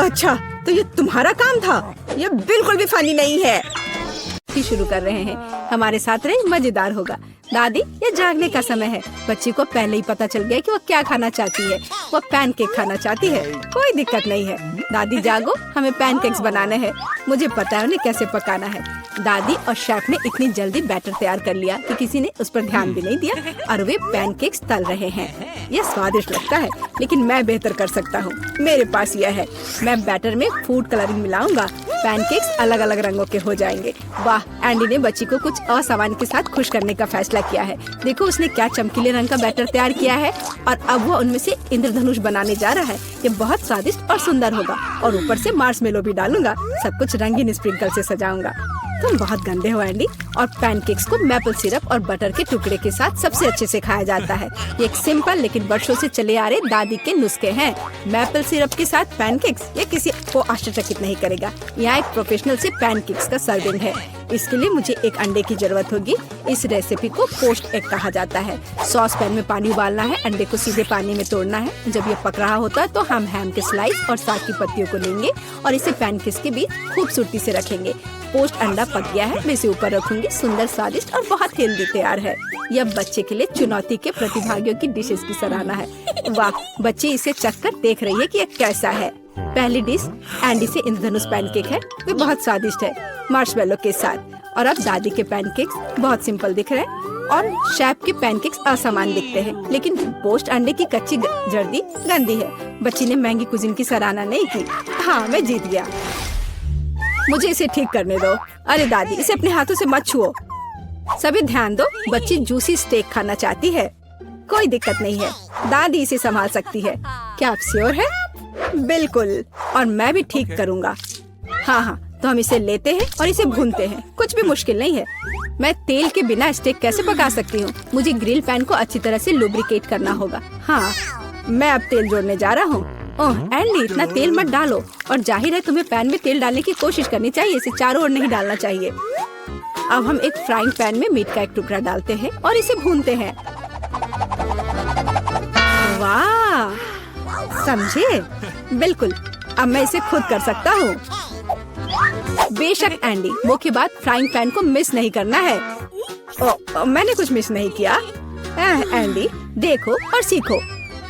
अच्छा, तो ये तुम्हारा काम था। ये बिल्कुल भी फनी नहीं है। शुरू कर रहे हैं, हमारे साथ रहे, मजेदार होगा। दादी, ये जागने का समय है। बच्ची को पहले ही पता चल गया कि वो क्या खाना चाहती है। वो पैनकेक खाना चाहती है। कोई दिक्कत नहीं है। दादी जागो, हमें पैनकेक्स बनाने हैं। मुझे पता है उन्हें कैसे पकाना है। दादी और शेफ ने इतनी जल्दी बैटर तैयार कर लिया कि किसी ने उस पर ध्यान भी नहीं दिया और वे पैनकेक्स तल रहे हैं। यह स्वादिष्ट लगता है, लेकिन मैं बेहतर कर सकता हूँ। मेरे पास यह है। मैं बैटर में फूड कलरिंग मिलाऊंगा। पैनकेक्स अलग अलग रंगों के हो जाएंगे। वाह, एंडी ने बच्ची को कुछ असामान्य के साथ खुश करने का फैसला किया है। देखो उसने क्या चमकीले रंग का बैटर तैयार किया है और अब वो उनमें से इंद्रधनुष बनाने जा रहा है। ये बहुत स्वादिष्ट और सुंदर होगा और ऊपर से मार्शमेलो भी डालूंगा। सब कुछ रंगीन स्प्रिंकल से सजाऊंगा। तुम बहुत गंदे हो एंडी। और पैनकेक्स को मैपल सिरप और बटर के टुकड़े के साथ सबसे अच्छे से खाया जाता है। ये एक सिंपल लेकिन वर्षों से चले आ रहे दादी के नुस्खे हैं। मैपल सिरप के साथ पैनकेक्स, ये किसी को आश्चर्यचकित नहीं करेगा। यहाँ एक प्रोफेशनल से पैनकेक्स का सर्विंग है। इसके लिए मुझे एक अंडे की जरूरत होगी। इस रेसिपी को पोस्ट एग कहा जाता है। सॉस पैन में पानी उबालना है। अंडे को सीधे पानी में तोड़ना है। जब ये पक रहा होता है तो हम हैम के स्लाइस और साग की पत्तियों को लेंगे और इसे पैनकेक्स के बीच खूबसूरती से रखेंगे। पोस्ट अंडा पक गया है, मैं इसे ऊपर रखूंगी। सुंदर, स्वादिष्ट और बहुत हेल्दी तैयार है। यह बच्चे के लिए चुनौती के प्रतिभागियों की डिशेस की सराहना है। वाह, बच्ची इसे चखकर देख रही है कि यह कैसा है। पहली डिश एंडी से इंद्रधनुष पैनकेक है। वे बहुत स्वादिष्ट है, मार्शमेलो के साथ। और अब दादी के पैनकेक्स बहुत सिंपल दिख रहे हैं और शेफ के पैनकेक्स असामान्य दिखते हैं। लेकिन पोस्ट अंडे की कच्ची जर्दी गंदी है। बच्ची ने महंगी कुजिन की सराहना नहीं की। हाँ, मैं जीत गया। मुझे इसे ठीक करने दो। अरे दादी, इसे अपने हाथों से मत छुओ। सभी ध्यान दो, बच्ची जूसी स्टेक खाना चाहती है। कोई दिक्कत नहीं है, दादी इसे संभाल सकती है। क्या आप श्योर है? बिल्कुल, और मैं भी ठीक करूँगा। हाँ, तो हम इसे लेते हैं और इसे भूनते हैं। कुछ भी मुश्किल नहीं है। मैं तेल के बिना स्टेक कैसे पका सकती हूँ? मुझे ग्रिल पैन को अच्छी तरह से लुब्रिकेट करना होगा। हाँ, मैं अब तेल जोड़ने जा रहा हूँ। ओह एंडी, इतना तेल मत डालो। और जाहिर है तुम्हें पैन में तेल डालने की कोशिश करनी चाहिए। इसे चारों ओर नहीं डालना चाहिए। अब हम एक फ्राइंग पैन में मीट का एक टुकड़ा डालते हैं और इसे भूनते हैं। वाह, समझे? बिल्कुल, अब मैं इसे खुद कर सकता हूँ। बेशक एंडी, मुख्य बात फ्राइंग पैन को मिस नहीं करना है। मैंने कुछ मिस नहीं किया। एंडी, देखो और सीखो।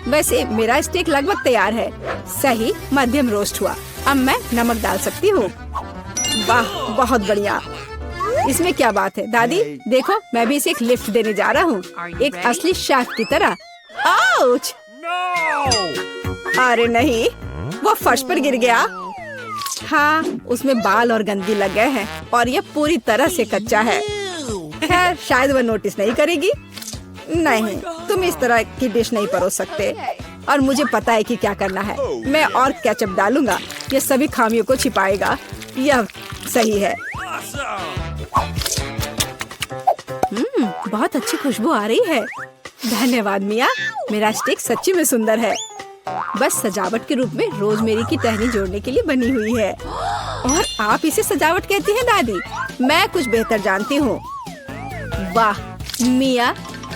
वैसे मेरा स्टेक लगभग तैयार है। सही, मध्यम रोस्ट हुआ। अब मैं नमक डाल सकती हूँ। वाह, बहुत बढ़िया। इसमें क्या बात है दादी? देखो, मैं भी इसे एक लिफ्ट देने जा रहा हूँ, एक असली शेफ की तरह। आउच! अरे नहीं, वो फर्श पर गिर गया। हाँ, उसमें बाल और गंदगी लग गए हैं और यह पूरी तरह से कच्चा है। खैर, शायद वह नोटिस नहीं करेगी। नहीं, तुम इस तरह की डिश नहीं परोस सकते। और मुझे पता है कि क्या करना है। मैं और केचप डालूंगा। यह सभी खामियों को छिपाएगा। यह सही है। बहुत अच्छी खुशबू आ रही है। धन्यवाद मिया, मेरा स्टेक सच्ची में सुंदर है। बस सजावट के रूप में रोजमेरी की टहनी जोड़ने के लिए बनी हुई है। और आप इसे सजावट कहती हैं दादी? मैं कुछ बेहतर जानती हूँ। वाह, मिया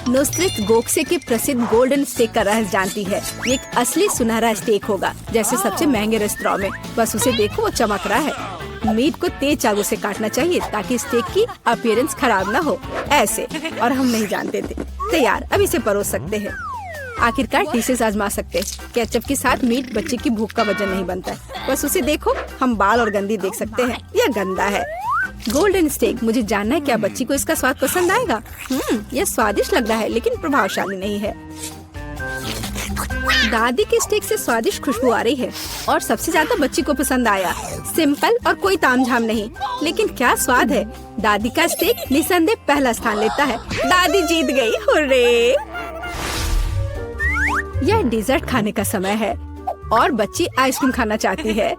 नुसरत गोखसे के प्रसिद्ध गोल्डन स्टेक का रहस्य जानती है। ये एक असली सुनहरा स्टेक होगा, जैसे सबसे महंगे रेस्तरां में। बस उसे देखो, वो चमक रहा है। मीट को तेज चाकू से काटना चाहिए ताकि स्टेक की अपीयरेंस खराब ना हो। ऐसे, और हम नहीं जानते थे। तैयार, अब इसे परोस सकते हैं। आखिरकार डिशेस आजमा सकते हैं। केचप के साथ मीट बच्चे की भूख का वजन नहीं बनता है। बस उसे देखो, हम बाल और गंदी देख सकते हैं। यह गंदा है। गोल्डन स्टेक, मुझे जानना है क्या बच्ची को इसका स्वाद पसंद आएगा। यह स्वादिष्ट लग रहा है लेकिन प्रभावशाली नहीं है। दादी के स्टेक से स्वादिष्ट खुशबू आ रही है और सबसे ज्यादा बच्ची को पसंद आया। सिंपल और कोई तामझाम नहीं, लेकिन क्या स्वाद है। दादी का स्टेक निसंदेह पहला स्थान लेता है। दादी जीत गई, हुर्रे! यह डेजर्ट खाने का समय है और बच्ची आइसक्रीम खाना चाहती है।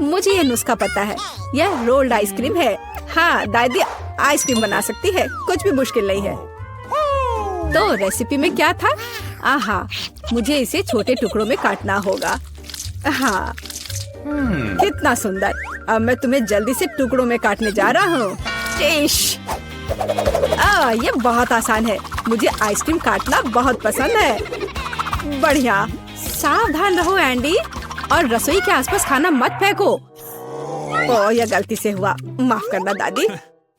मुझे यह नुस्खा पता है, यह रोल्ड आइसक्रीम है। हाँ, दादी आइसक्रीम बना सकती है, कुछ भी मुश्किल नहीं है। तो रेसिपी में क्या था? आहा, मुझे इसे छोटे टुकड़ों में काटना होगा। हाँ, कितना सुंदर। अब मैं तुम्हें जल्दी से टुकड़ों में काटने जा रहा हूँ। ये बहुत आसान है। मुझे आइसक्रीम काटना बहुत पसंद है। बढ़िया। सावधान रहो एंडी, और रसोई के आसपास खाना मत फेंको। ओह, यह गलती से हुआ, माफ करना दादी।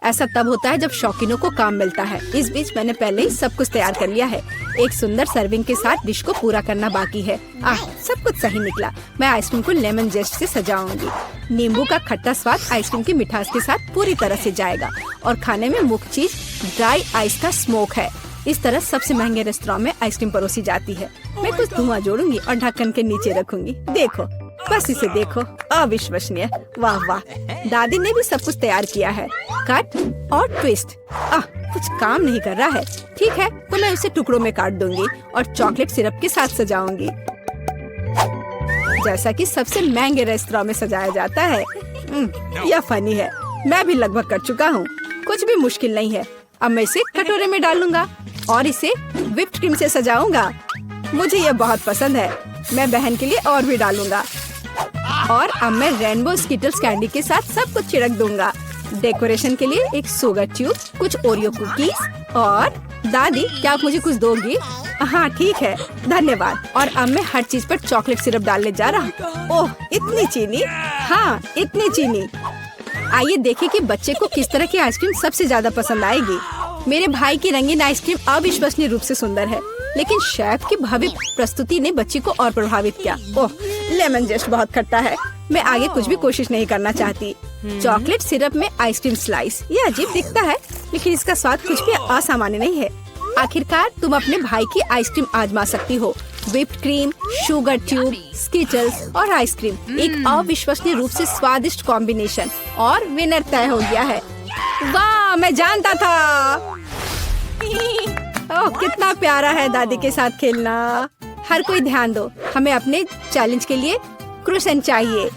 ऐसा तब होता है जब शौकीनों को काम मिलता है। इस बीच मैंने पहले ही सब कुछ तैयार कर लिया है। एक सुंदर सर्विंग के साथ डिश को पूरा करना बाकी है। सब कुछ सही निकला। मैं आइसक्रीम को लेमन जेस्ट से सजाऊंगी। नींबू का खट्टा स्वाद आइसक्रीम की मिठास के साथ पूरी तरह से जाएगा और खाने में मुख्य चीज ड्राई आइस का स्मोक है। इस तरह सबसे महंगे रेस्तरां में आइसक्रीम परोसी जाती है। मैं कुछ धुआं जोड़ूंगी और ढक्कन के नीचे रखूंगी। देखो, बस इसे देखो, अविश्वसनीय। वाह वाह, दादी ने भी सब कुछ तैयार किया है। कट और ट्विस्ट। कुछ काम नहीं कर रहा है। ठीक है, तो मैं उसे टुकड़ों में काट दूंगी और चॉकलेट सिरप के साथ सजाऊंगी, जैसा कि सबसे महंगे रेस्तरां में सजाया जाता है। यह फनी है। मैं भी लगभग कर चुका हूँ, कुछ भी मुश्किल नहीं है। अब मैं इसे कटोरे में डालूंगा और इसे व्हिप्ड क्रीम से सजाऊंगा। मुझे यह बहुत पसंद है। मैं बहन के लिए और भी डालूंगा। और अब मैं रेनबो स्किटल्स कैंडी के साथ सब कुछ छिड़क दूंगा। डेकोरेशन के लिए एक शुगर ट्यूब, कुछ ओरियो कुकीज और दादी, क्या आप मुझे कुछ दोगी? हाँ ठीक है, धन्यवाद। और अब मैं हर चीज पर चॉकलेट सिरप डालने जा रहा हूँ। ओह, इतनी चीनी? हाँ, इतनी चीनी। आइए देखें कि बच्चे को किस तरह की आइसक्रीम सबसे ज्यादा पसंद आएगी। मेरे भाई की रंगीन आइसक्रीम अविश्वसनीय रूप से सुंदर है, लेकिन शेफ की भव्य प्रस्तुति ने बच्ची को और प्रभावित किया। ओह, लेमन जेस्ट बहुत खट्टा है। मैं आगे कुछ भी कोशिश नहीं करना चाहती। चॉकलेट सिरप में आइसक्रीम स्लाइस, ये अजीब दिखता है, लेकिन इसका स्वाद कुछ भी असामान्य नहीं है। आखिरकार तुम अपने भाई की आइसक्रीम आजमा सकती हो। Whipped cream, sugar tube, Skittles और आइसक्रीम, एक अविश्वसनीय रूप से स्वादिष्ट कॉम्बिनेशन, और विनर तय हो गया है। वाह, मैं जानता था। ओह, कितना प्यारा है दादी के साथ खेलना। हर कोई ध्यान दो, हमें अपने चैलेंज के लिए क्रोसेंट चाहिए।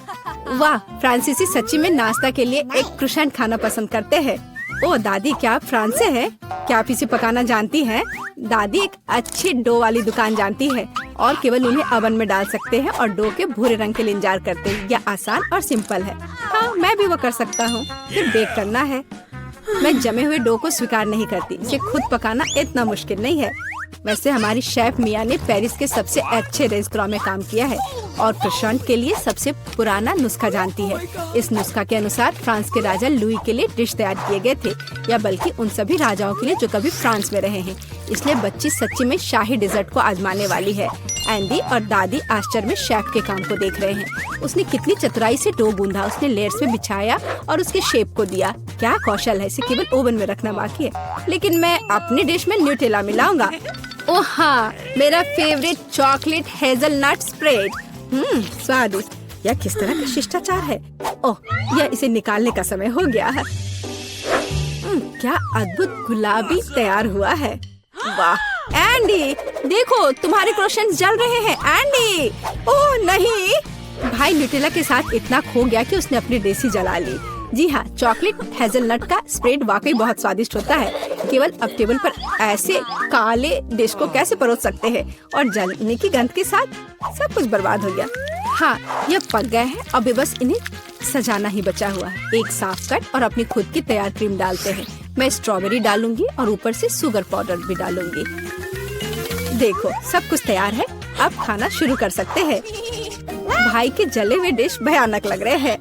वाह, फ्रांसीसी सच्ची में नाश्ता के लिए एक क्रोसेंट खाना पसंद करते हैं। ओह दादी, क्या आप फ्रांस से हैं? क्या आप इसे पकाना जानती हैं? दादी एक अच्छी डो वाली दुकान जानती है और केवल उन्हें ओवन में डाल सकते हैं और डो के भूरे रंग के लिए इंतजार करते हैं। यह आसान और सिंपल है। हाँ, मैं भी वो कर सकता हूँ। फिर बेक करना है। मैं जमे हुए डो को स्वीकार नहीं करती। इसे खुद पकाना इतना मुश्किल नहीं है। वैसे हमारी शेफ मिया ने पेरिस के सबसे अच्छे रेस्तरां में काम किया है और क्रोसेंट के लिए सबसे पुराना नुस्खा जानती है। इस नुस्खा के अनुसार फ्रांस के राजा लुई के लिए डिश तैयार किए गए थे, या बल्कि उन सभी राजाओं के लिए जो कभी फ्रांस में रहे हैं। इसलिए बच्ची सच्ची में शाही डिजर्ट को आजमाने वाली है। एंडी और दादी आश्चर्य में शेफ के काम को देख रहे हैं। उसने कितनी चतुराई से डो गूंधा, उसने लेयर्स में बिछाया और उसके शेप को दिया। क्या कौशल है, इसे केवल ओवन में रखना बाकी है। लेकिन मैं अपनी डिश में न्यूटेला मिलाऊंगा। ओह हाँ, मेरा फेवरेट चॉकलेट हेजलनट स्प्रेड। स्वादिष्ट। यह किस तरह का शिष्टाचार है। ओह, यह इसे निकालने का समय हो गया है। क्या अद्भुत गुलाबी तैयार हुआ है। वाह एंडी, देखो तुम्हारे क्रोसेंट जल रहे हैं। एंडी, ओह नहीं। भाई न्यूटेला के साथ इतना खो गया कि उसने अपनी देसी जला ली। जी हाँ, चॉकलेट हेजलनट का स्प्रेड वाकई बहुत स्वादिष्ट होता है। केवल अब टेबल पर ऐसे काले डिश को कैसे परोस सकते हैं, और जलने की गंध के साथ सब कुछ बर्बाद हो गया। हाँ, ये पक गए हैं। अब बस इन्हें सजाना ही बचा हुआ है। एक साफ कट और अपनी खुद की तैयार क्रीम डालते हैं। मैं स्ट्रॉबेरी डालूंगी और ऊपर से शुगर पाउडर भी डालूंगी। देखो, सब कुछ तैयार है। अब खाना शुरू कर सकते हैं। भाई के जले हुए डिश भयानक लग रहे हैं।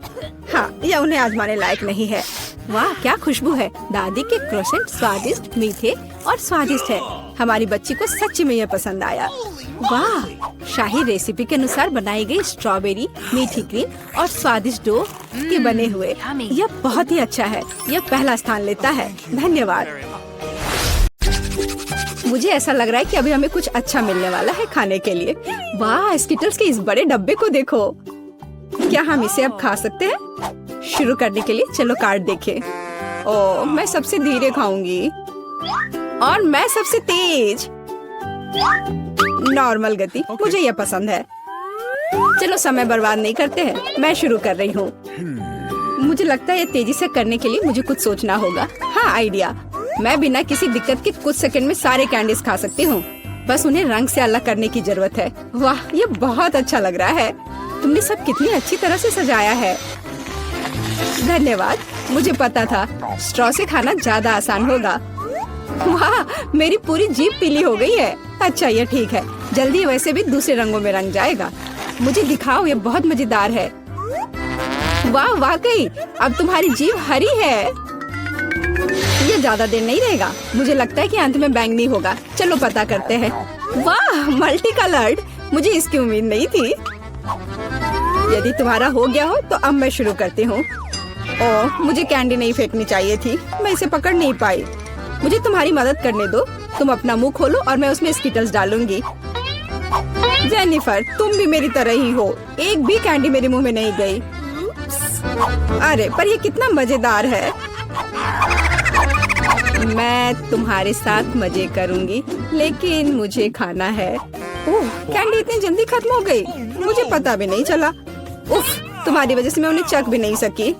हाँ, यह उन्हें आजमाने लायक नहीं है। वाह, क्या खुशबू है। दादी के क्रोसेंट स्वादिष्ट, मीठे और स्वादिष्ट है। हमारी बच्ची को सच्ची में यह पसंद आया। वाह, शाही रेसिपी के अनुसार बनाई गई स्ट्रॉबेरी, मीठी क्रीम और स्वादिष्ट डो के बने हुए, यह बहुत ही अच्छा है। यह पहला स्थान लेता है। धन्यवाद। मुझे ऐसा लग रहा है कि अभी हमें कुछ अच्छा मिलने वाला है खाने के लिए। वाह, स्किटल्स के इस बड़े डब्बे को देखो। क्या हम इसे अब खा सकते हैं? शुरू करने के लिए चलो कार्ड देखें। ओह, मैं सबसे धीरे खाऊंगी और मैं सबसे तेज। नॉर्मल गति, मुझे यह पसंद है। चलो समय बर्बाद नहीं करते हैं, मैं शुरू कर रही हूँ। मुझे लगता है ये तेजी से करने के लिए मुझे कुछ सोचना होगा। हाँ, आइडिया। मैं बिना किसी दिक्कत के कुछ सेकंड में सारे कैंडीज खा सकती हूँ। बस उन्हें रंग से अलग करने की जरूरत है। वाह, ये बहुत अच्छा लग रहा है। तुमने सब कितनी अच्छी तरह से सजाया है। धन्यवाद, मुझे पता था स्ट्रॉ से खाना ज्यादा आसान होगा। वाह, मेरी पूरी जीभ पीली हो गई है। अच्छा, ये ठीक है, जल्दी वैसे भी दूसरे रंगों में रंग जाएगा। मुझे दिखाओ, ये बहुत मजेदार है। वाह, वाकई अब तुम्हारी जीभ हरी है। ये ज्यादा देर नहीं रहेगा। मुझे लगता है कि अंत में बैंगनी होगा। चलो पता करते हैं। वाह, मल्टी कलर्ड, मुझे इसकी उम्मीद नहीं थी। यदि तुम्हारा हो गया हो तो अब मैं शुरू करती हूँ। ओह, मुझे कैंडी नहीं फेंकनी चाहिए थी, मैं इसे पकड़ नहीं पाई। मुझे तुम्हारी मदद करने दो। तुम अपना मुंह खोलो और मैं उसमें स्किटल्स डालूंगी। जेनिफर, तुम भी मेरी तरह ही हो। एक भी कैंडी मेरे मुंह में नहीं गई। अरे, पर ये कितना मजेदार है। मैं तुम्हारे साथ मजे करूंगी, लेकिन मुझे खाना है। ओह, कैंडी इतनी जल्दी खत्म हो गई, मुझे पता भी नहीं चला। उफ, तुम्हारी वजह से मैं उन्हें चख भी नहीं सकी।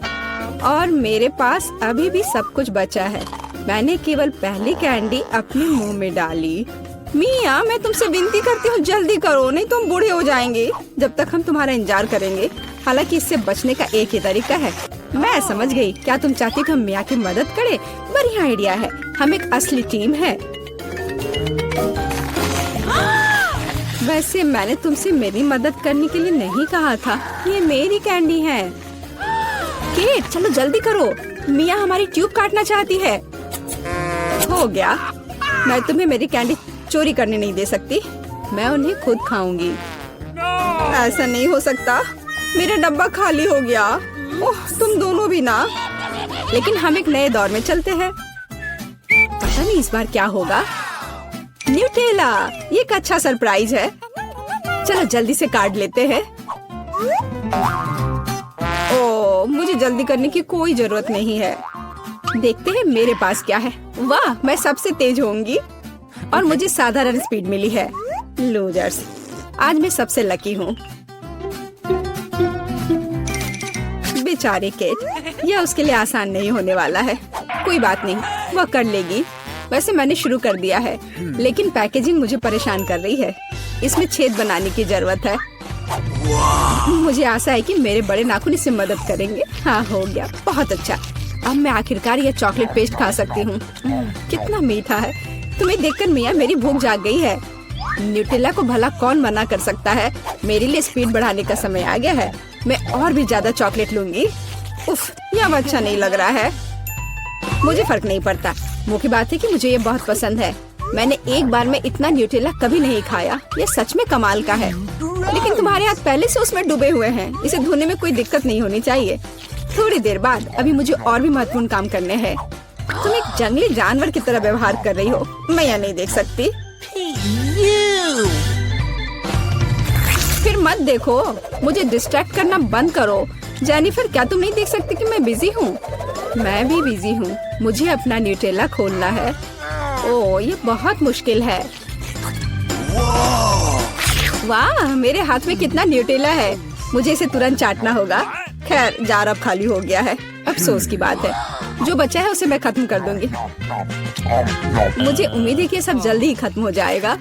और मेरे पास अभी भी सब कुछ बचा है। मैंने केवल पहली कैंडी अपने मुंह में डाली। मिया, मैं तुमसे विनती करती हूँ, जल्दी करो, नहीं तुम बूढ़े हो जाएंगे जब तक हम तुम्हारा इंतजार करेंगे। हालांकि इससे बचने का एक ही तरीका है। मैं समझ गई। क्या तुम चाहती हो हम मिया की मदद करें? बढ़िया आइडिया है। हम एक असली टीम है। वैसे मैंने तुमसे मेरी मदद करने के लिए नहीं कहा था। ये मेरी कैंडी है। केट, चलो जल्दी करो, मिया हमारी ट्यूब काटना चाहती है। हो गया। मैं तुम्हें मेरी कैंडी चोरी करने नहीं दे सकती। मैं उन्हें खुद खाऊंगी। ऐसा नहीं हो सकता, मेरा डब्बा खाली हो गया। ओह, तुम दोनों भी ना। लेकिन हम एक नए दौर में चलते हैं। पता नहीं इस बार क्या होगा। न्यूटेला, ये एक अच्छा सरप्राइज है। चलो जल्दी से काट लेते हैं। ओह, मुझे जल्दी करने की कोई जरूरत नहीं है। देखते हैं मेरे पास क्या है। वाह, मैं सबसे तेज होंगी और मुझे साधारण स्पीड मिली है। लूजर्स, आज मैं सबसे लकी हूँ। बेचारी केट, यह उसके लिए आसान नहीं होने वाला है। कोई बात नहीं, वह कर लेगी। वैसे मैंने शुरू कर दिया है, लेकिन पैकेजिंग मुझे परेशान कर रही है। इसमें छेद बनाने की जरूरत है। मुझे आशा है कि मेरे बड़े नाखून इससे मदद करेंगे। हाँ, हो गया, बहुत अच्छा। अब मैं आखिरकार यह चॉकलेट पेस्ट खा सकती हूँ। कितना मीठा है। तुम्हें देखकर मिया मेरी भूख जाग गई है। न्यूटेला को भला कौन मना कर सकता है। मेरे लिए स्पीड बढ़ाने का समय आ गया है। मैं और भी ज्यादा चॉकलेट लूंगी। उफ, यह अब अच्छा नहीं लग रहा है। मुझे फर्क नहीं पड़ता। मुख्य बात है कि मुझे ये बहुत पसंद है। मैंने एक बार में इतना न्यूटेला कभी नहीं खाया। ये सच में कमाल का है। लेकिन तुम्हारे हाथ पहले से उसमें डूबे हुए हैं। इसे धोने में कोई दिक्कत नहीं होनी चाहिए। थोड़ी देर बाद अभी मुझे और भी महत्वपूर्ण काम करने हैं। तुम एक जंगली जानवर की तरह व्यवहार कर रही हो। मैं यह नहीं देख सकती। फिर मत देखो, मुझे डिस्ट्रैक्ट करना बंद करो। जेनिफर, क्या तुम नहीं देख सकती कि मैं बिजी हूँ? मैं भी बिजी हूँ। मुझे अपना न्यूटेला खोलना है। ओह, ये बहुत मुश्किल है। वाह, मेरे हाथ में कितना न्यूटेला है। मुझे इसे तुरंत चाटना होगा। खैर, जार अब खाली हो गया है। अफसोस की बात है। जो बचा है उसे मैं खत्म कर दूंगी। मुझे उम्मीद है कि ये सब जल्दी ही खत्म हो जाएगा।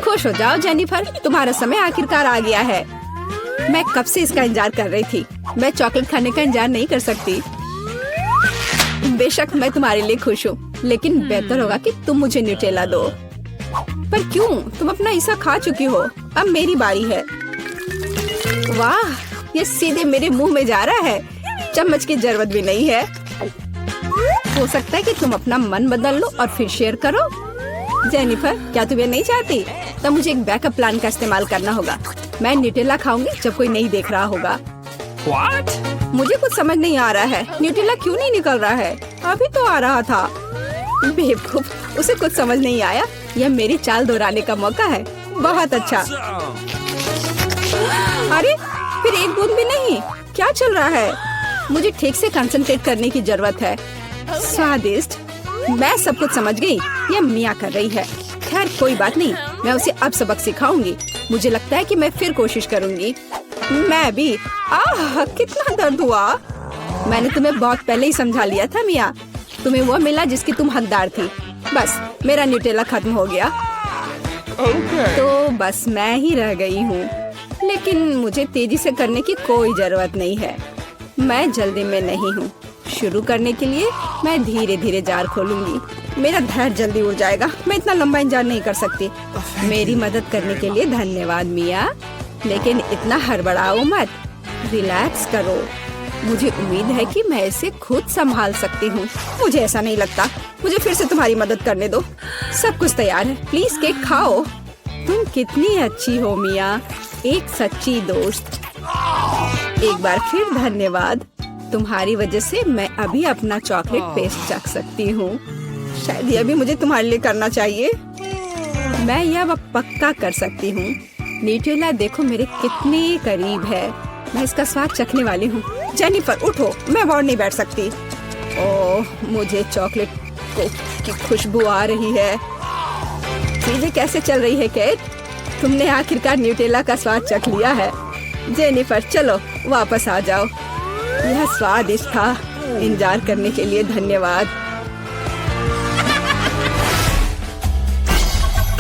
खुश हो जाओ जेनिफर, तुम्हारा समय आखिरकार आ गया है। मैं कब से इसका इंतजार कर रही थी। मैं चॉकलेट खाने का इंतजार नहीं कर सकती। बेशक मैं तुम्हारे लिए खुश हूँ, लेकिन बेहतर होगा कि तुम मुझे न्यूटेला दो। पर क्यों? तुम अपना हिस्सा खा चुकी हो। अब मेरी बारी है। वाह, ये सीधे मेरे मुंह में जा रहा है। चम्मच की जरूरत भी नहीं है। हो सकता है कि तुम अपना मन बदल लो और फिर शेयर करो। जेनिफर, क्या तुम ये नहीं चाहती? तब मुझे एक बैकअप प्लान का इस्तेमाल करना होगा। मैं न्यूटेला खाऊंगी जब कोई नहीं देख रहा होगा। What? मुझे कुछ समझ नहीं आ रहा है। न्यूटेला क्यों नहीं निकल रहा है? अभी तो आ रहा था। बेवकूफ, उसे कुछ समझ नहीं आया। यह मेरी चाल दोहराने का मौका है। बहुत अच्छा। अरे फिर एक बूंद भी नहीं, क्या चल रहा है? मुझे ठीक से कंसंट्रेट करने की जरूरत है। स्वादिष्ट, मैं सब कुछ समझ गई। यह मिया कर रही है। खैर कोई बात नहीं, मैं उसे अब सबक सिखाऊंगी। मुझे लगता है कि मैं फिर कोशिश करूंगी। मैं भी। आह कितना दर्द हुआ। मैंने तुम्हें बहुत पहले ही समझा लिया था मिया। तुम्हें वो मिला जिसकी तुम हकदार थी। बस मेरा न्यूटेला खत्म हो गया। तो बस मैं ही रह गई हूँ। लेकिन मुझे तेजी से करने की कोई जरूरत नहीं है। मैं जल्दी में नहीं हूँ। शुरू करने के लिए मैं धीरे धीरे जार खोलूंगी। मेरा धैर्य जल्दी उड़ जाएगा। मैं इतना लंबा इंतजार नहीं कर सकती। मेरी मदद करने के लिए धन्यवाद मिया, लेकिन इतना हड़बड़ाओ मत। रिलैक्स करो। मुझे उम्मीद है कि मैं इसे खुद संभाल सकती हूँ। मुझे ऐसा नहीं लगता। मुझे फिर से तुम्हारी मदद करने दो। सब कुछ तैयार है। प्लीज केक खाओ। तुम कितनी अच्छी हो मिया, एक सच्ची दोस्त। एक बार फिर धन्यवाद। तुम्हारी वजह से मैं अभी अपना चॉकलेट पेस्ट चख सकती हूँ। शायद यह भी मुझे तुम्हारे लिए करना चाहिए। मैं यह अब पक्का कर सकती हूँ। न्यूटेला देखो मेरे कितने करीब है। मैं इसका स्वाद चखने वाली हूँ। जेनिफर उठो, मैं और नहीं बैठ सकती। ओह मुझे चॉकलेट की खुशबू आ रही है। चीजें कैसे चल रही है केट? तुमने आखिरकार न्यूटेला का स्वाद चख लिया है। जेनिफर चलो वापस आ जाओ। यह स्वादिष्ट था। इंतजार करने के लिए धन्यवाद।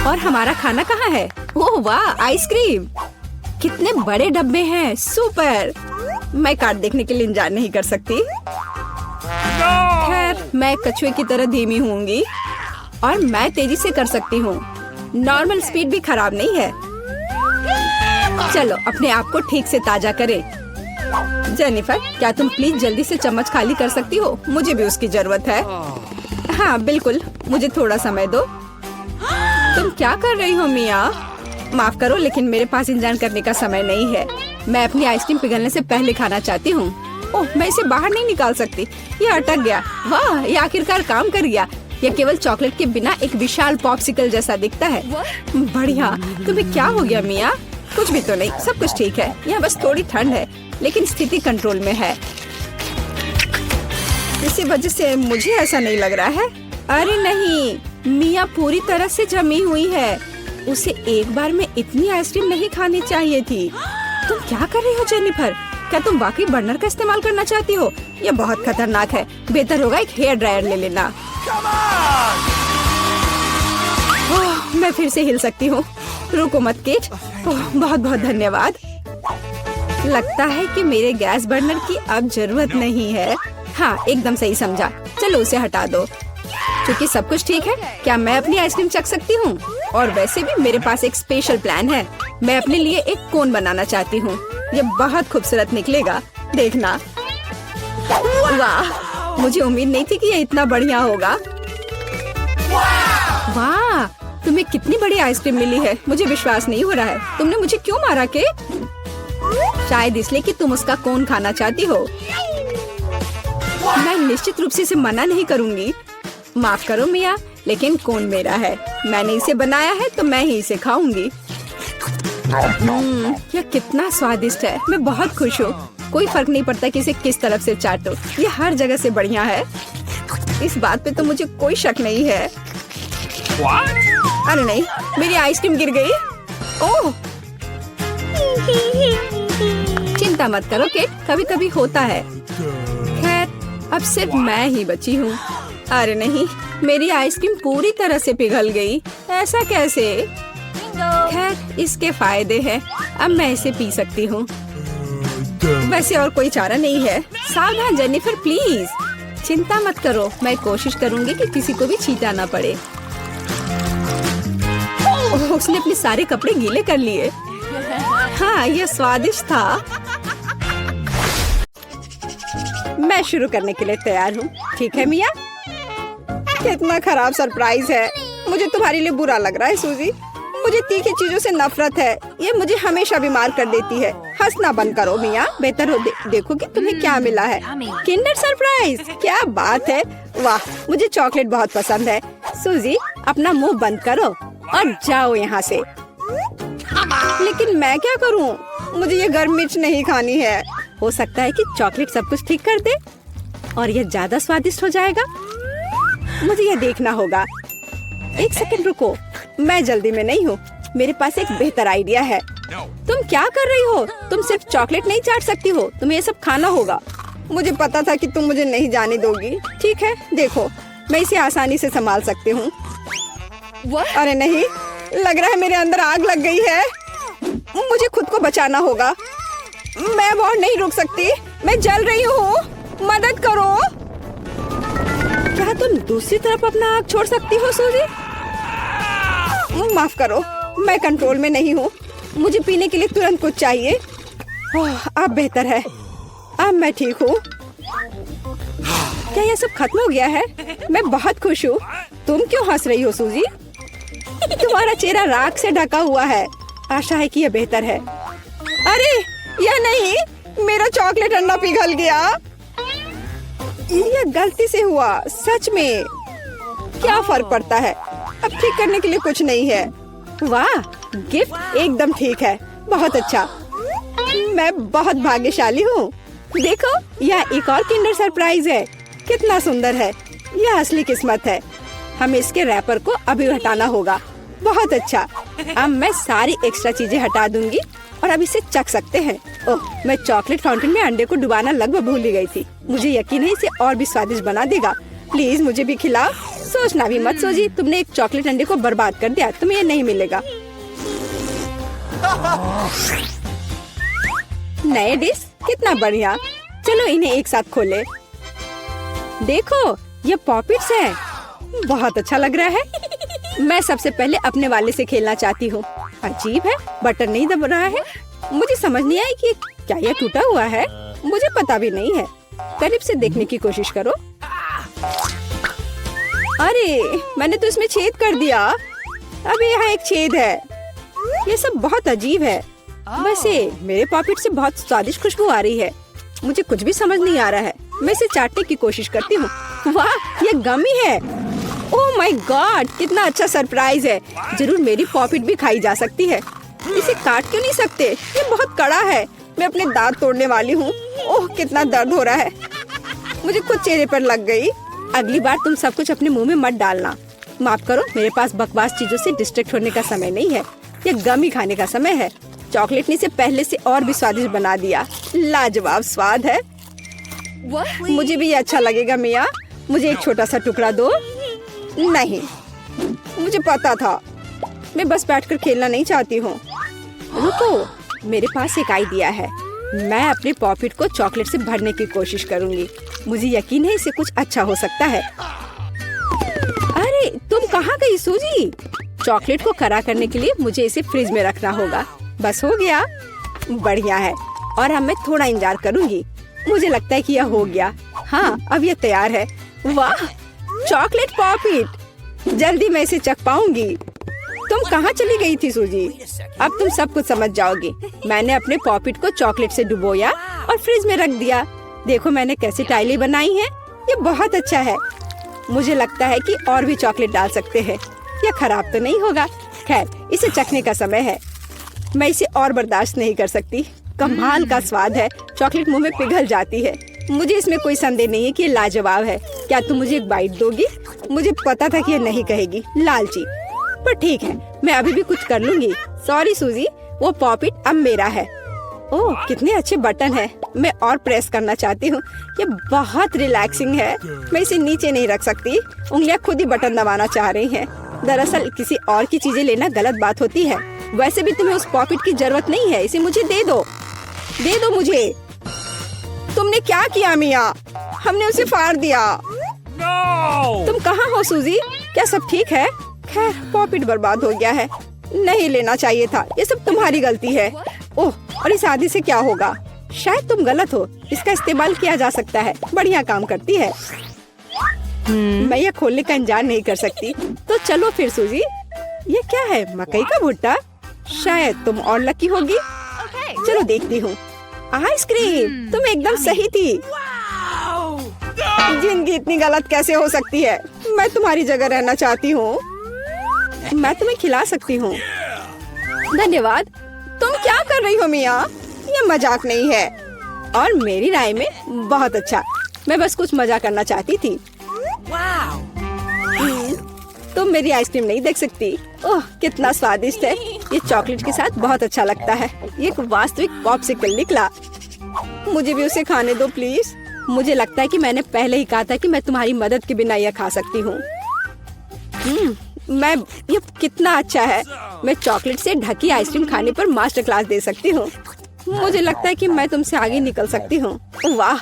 और हमारा खाना कहाँ है? ओह वाह, आइसक्रीम। कितने बड़े डब्बे हैं। सुपर। मैं कार्ड देखने के लिए इंतजार नहीं कर सकती। खैर मैं कछुए की तरह धीमी होंगी और मैं तेजी से कर सकती हूँ। नॉर्मल स्पीड भी खराब नहीं है। चलो अपने आप को ठीक से ताजा करें। जेनिफर क्या तुम प्लीज जल्दी से चम्मच खाली कर सकती हो? मुझे भी उसकी जरूरत है। हाँ बिल्कुल, मुझे थोड़ा समय दो। तुम क्या कर रही हो मिया? माफ करो लेकिन मेरे पास इंतजार करने का समय नहीं है। मैं अपनी आइसक्रीम पिघलने से पहले खाना चाहती हूँ। ओह मैं इसे बाहर नहीं निकाल सकती। यह अटक गया। वाह ये आखिरकार काम कर गया। यह केवल चॉकलेट के बिना एक विशाल पॉप्सिकल जैसा दिखता है। बढ़िया। तुम्हें क्या हो गया मिया? कुछ भी तो नहीं, सब कुछ ठीक है। यहाँ बस थोड़ी ठंड है लेकिन स्थिति कंट्रोल में है। इसी वजह से मुझे ऐसा नहीं लग रहा है। अरे नहीं, मिया पूरी तरह से जमी हुई है। उसे एक बार में इतनी आइसक्रीम नहीं खानी चाहिए थी। तुम क्या कर रही हो जेनिफर? क्या तुम वाकई बर्नर का इस्तेमाल करना चाहती हो? यह बहुत खतरनाक है। बेहतर होगा एक हेयर ड्रायर ले लेना। ओह, मैं फिर से हिल सकती हूँ। रुको मत केट। बहुत बहुत धन्यवाद। लगता है कि मेरे गैस बर्नर की अब जरूरत नहीं है। हाँ एकदम सही समझा। चलो उसे हटा दो। क्योंकि सब कुछ ठीक है, क्या मैं अपनी आइसक्रीम चख सकती हूँ? और वैसे भी मेरे पास एक स्पेशल प्लान है। मैं अपने लिए एक कोन बनाना चाहती हूँ। ये बहुत खूबसूरत निकलेगा, देखना। वाह, मुझे उम्मीद नहीं थी कि ये इतना बढ़िया होगा। वाह, तुम्हें कितनी बड़ी आइसक्रीम मिली है। मुझे विश्वास नहीं हो रहा है। तुमने मुझे क्यों मारा के? शायद इसलिए कि तुम उसका कोन खाना चाहती हो। मैं निश्चित रूप से इसे मना नहीं करूँगी। माफ करो मिया, लेकिन कोन मेरा है। मैंने इसे बनाया है तो मैं ही इसे खाऊंगी। यह कितना स्वादिष्ट है। मैं बहुत खुश हूँ। कोई फर्क नहीं पड़ता कि इसे किस तरफ से चाटो। ये हर जगह से बढ़िया है। इस बात पे तो मुझे कोई शक नहीं है। अरे नहीं, मेरी आइसक्रीम गिर गई। ओह, चिंता मत करो केट, कभी कभी होता है। खैर अब सिर्फ मैं ही बची हूँ। अरे नहीं, मेरी आइसक्रीम पूरी तरह से पिघल गई। ऐसा कैसे? खैर इसके फायदे हैं। अब मैं इसे पी सकती हूँ। वैसे और कोई चारा नहीं है। सावधान जेनिफर प्लीज। चिंता मत करो, मैं कोशिश करूँगी कि किसी को भी छींटा ना पड़े। उसने अपने सारे कपड़े गीले कर लिए। हाँ यह स्वादिष्ट था। मैं शुरू करने के लिए तैयार हूँ। ठीक है मिया? कितना खराब सरप्राइज है। मुझे तुम्हारे लिए बुरा लग रहा है सूजी। मुझे तीखी चीजों से नफरत है। ये मुझे हमेशा बीमार कर देती है। हंसना बंद करो मिया। बेहतर हो देखो कि तुम्हें क्या मिला है। किंडर सरप्राइज, क्या बात है। वाह, मुझे चॉकलेट बहुत पसंद है। सूजी अपना मुंह बंद करो और जाओ यहाँ से। लेकिन मैं क्या करूँ? मुझे ये गर्म मिर्च नहीं खानी है। हो सकता है कि चॉकलेट सब कुछ ठीक कर दे और ये ज्यादा स्वादिष्ट हो जाएगा। मुझे ये देखना होगा। एक सेकंड रुको, मैं जल्दी में नहीं हूँ। मेरे पास एक बेहतर आइडिया है। No. तुम क्या कर रही हो? तुम सिर्फ चॉकलेट नहीं चाट सकती हो, तुम्हें ये सब खाना होगा। मुझे पता था कि तुम मुझे नहीं जाने दोगी। ठीक है, देखो मैं इसे आसानी से संभाल सकती हूँ। अरे नहीं, लग रहा है मेरे अंदर आग लग गई है। मुझे खुद को बचाना होगा। मैं और नहीं रुक सकती, मैं जल रही हूँ। मदद करो। क्या तुम दूसरी तरफ अपना आग छोड़ सकती हो सूजी? माफ करो, मैं कंट्रोल में नहीं हूँ। मुझे पीने के लिए तुरंत कुछ चाहिए। ओह, अब बेहतर है, अब मैं ठीक हूँ। क्या ये सब खत्म हो गया है? मैं बहुत खुश हूँ। तुम क्यों हंस रही हो सूजी? तुम्हारा चेहरा राख से ढका हुआ है। आशा है कि यह बेहतर है। अरे यह नहीं, मेरा चॉकलेट अंडा पिघल गया। यह गलती से हुआ, सच में। क्या फर्क पड़ता है, अब ठीक करने के लिए कुछ नहीं है। वाह, गिफ्ट एकदम ठीक है, बहुत अच्छा। मैं बहुत भाग्यशाली हूँ। देखो, यह एक और किंडर सरप्राइज है। कितना सुंदर है। यह असली किस्मत है। हमें इसके रैपर को अभी हटाना होगा। बहुत अच्छा, अब मैं सारी एक्स्ट्रा चीजें हटा दूंगी और अब इसे चख सकते हैं। ओह, मैं चॉकलेट फाउंटेन में अंडे को डुबाना लगभग भूल ही गई थी। मुझे यकीन है इसे और भी स्वादिष्ट बना देगा। प्लीज मुझे भी खिलाओ। सोचना भी मत सोची, तुमने एक चॉकलेट अंडे को बर्बाद कर दिया, तुम्हें ये नहीं मिलेगा। नए डिश कितना बढ़िया। चलो इन्हें एक साथ खोले। देखो, ये पॉपिट्स है। बहुत अच्छा लग रहा है। मैं सबसे पहले अपने वाले से खेलना चाहती हूँ। अजीब है, बटन नहीं दब रहा है। मुझे समझ नहीं आई कि क्या यह टूटा हुआ है। मुझे पता भी नहीं है। करीब से देखने की कोशिश करो। अरे, मैंने तो इसमें छेद कर दिया। अभी यहाँ एक छेद है। ये सब बहुत अजीब है। वैसे मेरे पॉकेट से बहुत स्वादिष्ट खुशबू आ रही है। मुझे कुछ भी समझ नहीं आ रहा है। मैं इसे चाटने की कोशिश करती हूँ। वाह, ये गमी है। ओह माय गॉड, कितना अच्छा सरप्राइज है। जरूर मेरी पॉकेट भी खाई जा सकती है। इसे काट क्यों नहीं सकते? ये बहुत कड़ा है। मैं अपने दांत तोड़ने वाली हूँ। ओह, कितना दर्द हो रहा है। मुझे खुद चेहरे पर लग गई। अगली बार तुम सब कुछ अपने मुंह में मत डालना। माफ करो, मेरे पास बकवास चीजों से डिस्ट्रैक्ट होने का समय नहीं है। ये गमी खाने का समय है। चॉकलेट ने इसे पहले से और भी स्वादिष्ट बना दिया। लाजवाब स्वाद है। मुझे भी ये अच्छा लगेगा मिया। मुझे एक छोटा सा टुकड़ा दो। नहीं, मुझे पता था। मैं बस बैठकर खेलना नहीं चाहती हूँ। रुको, मेरे पास एक आइडिया है। मैं अपने पॉकेट को चॉकलेट से भरने की कोशिश करूंगी। मुझे यकीन है इसे कुछ अच्छा हो सकता है। अरे, तुम कहाँ गई सूजी? चॉकलेट को कड़ा करने के लिए मुझे इसे फ्रिज में रखना होगा। बस हो गया। बढ़िया है। और अब मैं थोड़ा इंतजार करूंगी। मुझे लगता है कि यह हो गया। हाँ, अब यह तैयार है। वाह, चॉकलेट पॉकेट। जल्दी मैं इसे चख पाऊंगी। तुम कहाँ चली गई थी सूजी? अब तुम सब कुछ समझ जाओगी। मैंने अपने पॉकेट को चॉकलेट से डुबोया और फ्रिज में रख दिया। देखो मैंने कैसे टाइलें बनाई हैं। ये बहुत अच्छा है। मुझे लगता है कि और भी चॉकलेट डाल सकते हैं। यह खराब तो नहीं होगा। खैर, इसे चखने का समय है। मैं इसे और बर्दाश्त नहीं कर सकती। कमाल का स्वाद है। चॉकलेट मुंह में पिघल जाती है। मुझे इसमें कोई संदेह नहीं है कि ये लाजवाब है। क्या तुम मुझे एक बाइट दोगी? मुझे पता था कि ये नहीं कहेगी, लालची। पर ठीक है, मैं अभी भी कुछ कर लूंगी। सॉरी सूजी, वो पॉकेट अब मेरा है। ओह, कितने अच्छे बटन है। मैं और प्रेस करना चाहती हूँ। ये बहुत रिलैक्सिंग है। मैं इसे नीचे नहीं रख सकती। उंगलियां खुद ही बटन दबाना चाह रही हैं। दरअसल किसी और की चीजें लेना गलत बात होती है। वैसे भी तुम्हें उस पॉकेट की जरूरत नहीं है। इसे मुझे दे दो। दे दो मुझे। तुमने क्या किया मिया? हमने उसे फाड़ दिया। No! तुम कहाँ हो सूजी? क्या सब ठीक है? खैर, पॉकेट बर्बाद हो गया है। नहीं लेना चाहिए था। ये सब तुम्हारी गलती है। ओह, और इस आदि से क्या होगा? शायद तुम गलत हो। इसका इस्तेमाल किया जा सकता है। बढ़िया काम करती है। मैं यह खोलने का इंतजार नहीं कर सकती। तो चलो फिर सूजी। ये क्या है? मकई का भुट्टा? शायद तुम और लकी होगी। चलो देखती हूँ। आइसक्रीम, तुम एकदम सही थी। जिंदगी इतनी गलत कैसे हो सकती है? मैं तुम्हारी जगह रहना चाहती हूँ। मैं तुम्हें खिला सकती हूँ। धन्यवाद। तुम क्या कर रही हो मिया? ये मजाक नहीं है और मेरी राय में बहुत अच्छा। मैं बस कुछ मजा करना चाहती थी। तुम मेरी आइसक्रीम नहीं देख सकती। ओह कितना स्वादिष्ट है। ये चॉकलेट के साथ बहुत अच्छा लगता है। ये एक वास्तविक पॉप्सिकल निकला। मुझे भी उसे खाने दो प्लीज। मुझे लगता है कि मैंने पहले ही कहा था कि मैं तुम्हारी मदद के बिना यह खा सकती हूँ। ये कितना अच्छा है। मैं चॉकलेट से ढकी आइसक्रीम खाने पर मास्टर क्लास दे सकती हूँ। मुझे लगता है कि मैं तुमसे आगे निकल सकती हूँ। वाह,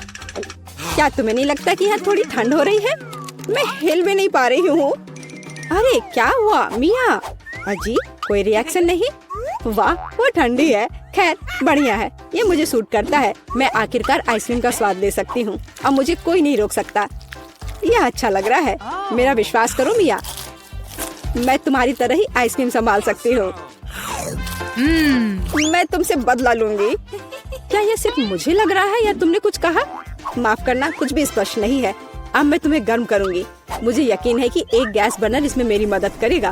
क्या तुम्हें नहीं लगता कि यहाँ थोड़ी ठंड हो रही है? मैं हिल भी नहीं पा रही हूँ। अरे क्या हुआ मिया? अजी कोई रिएक्शन नहीं? वाह वो ठंडी है। खैर बढ़िया है, ये मुझे सूट करता है। मैं आखिरकार आइसक्रीम का स्वाद ले सकती हूँ। अब मुझे कोई नहीं रोक सकता। यह अच्छा लग रहा है। मेरा विश्वास करो मिया, मैं तुम्हारी तरह ही आइसक्रीम संभाल सकती हूँ। मैं तुमसे बदला लूंगी। क्या यह सिर्फ मुझे लग रहा है या तुमने कुछ कहा? माफ करना, कुछ भी स्पष्ट नहीं है। अब मैं तुम्हें गर्म करूंगी। मुझे यकीन है कि एक गैस बर्नर इसमें मेरी मदद करेगा।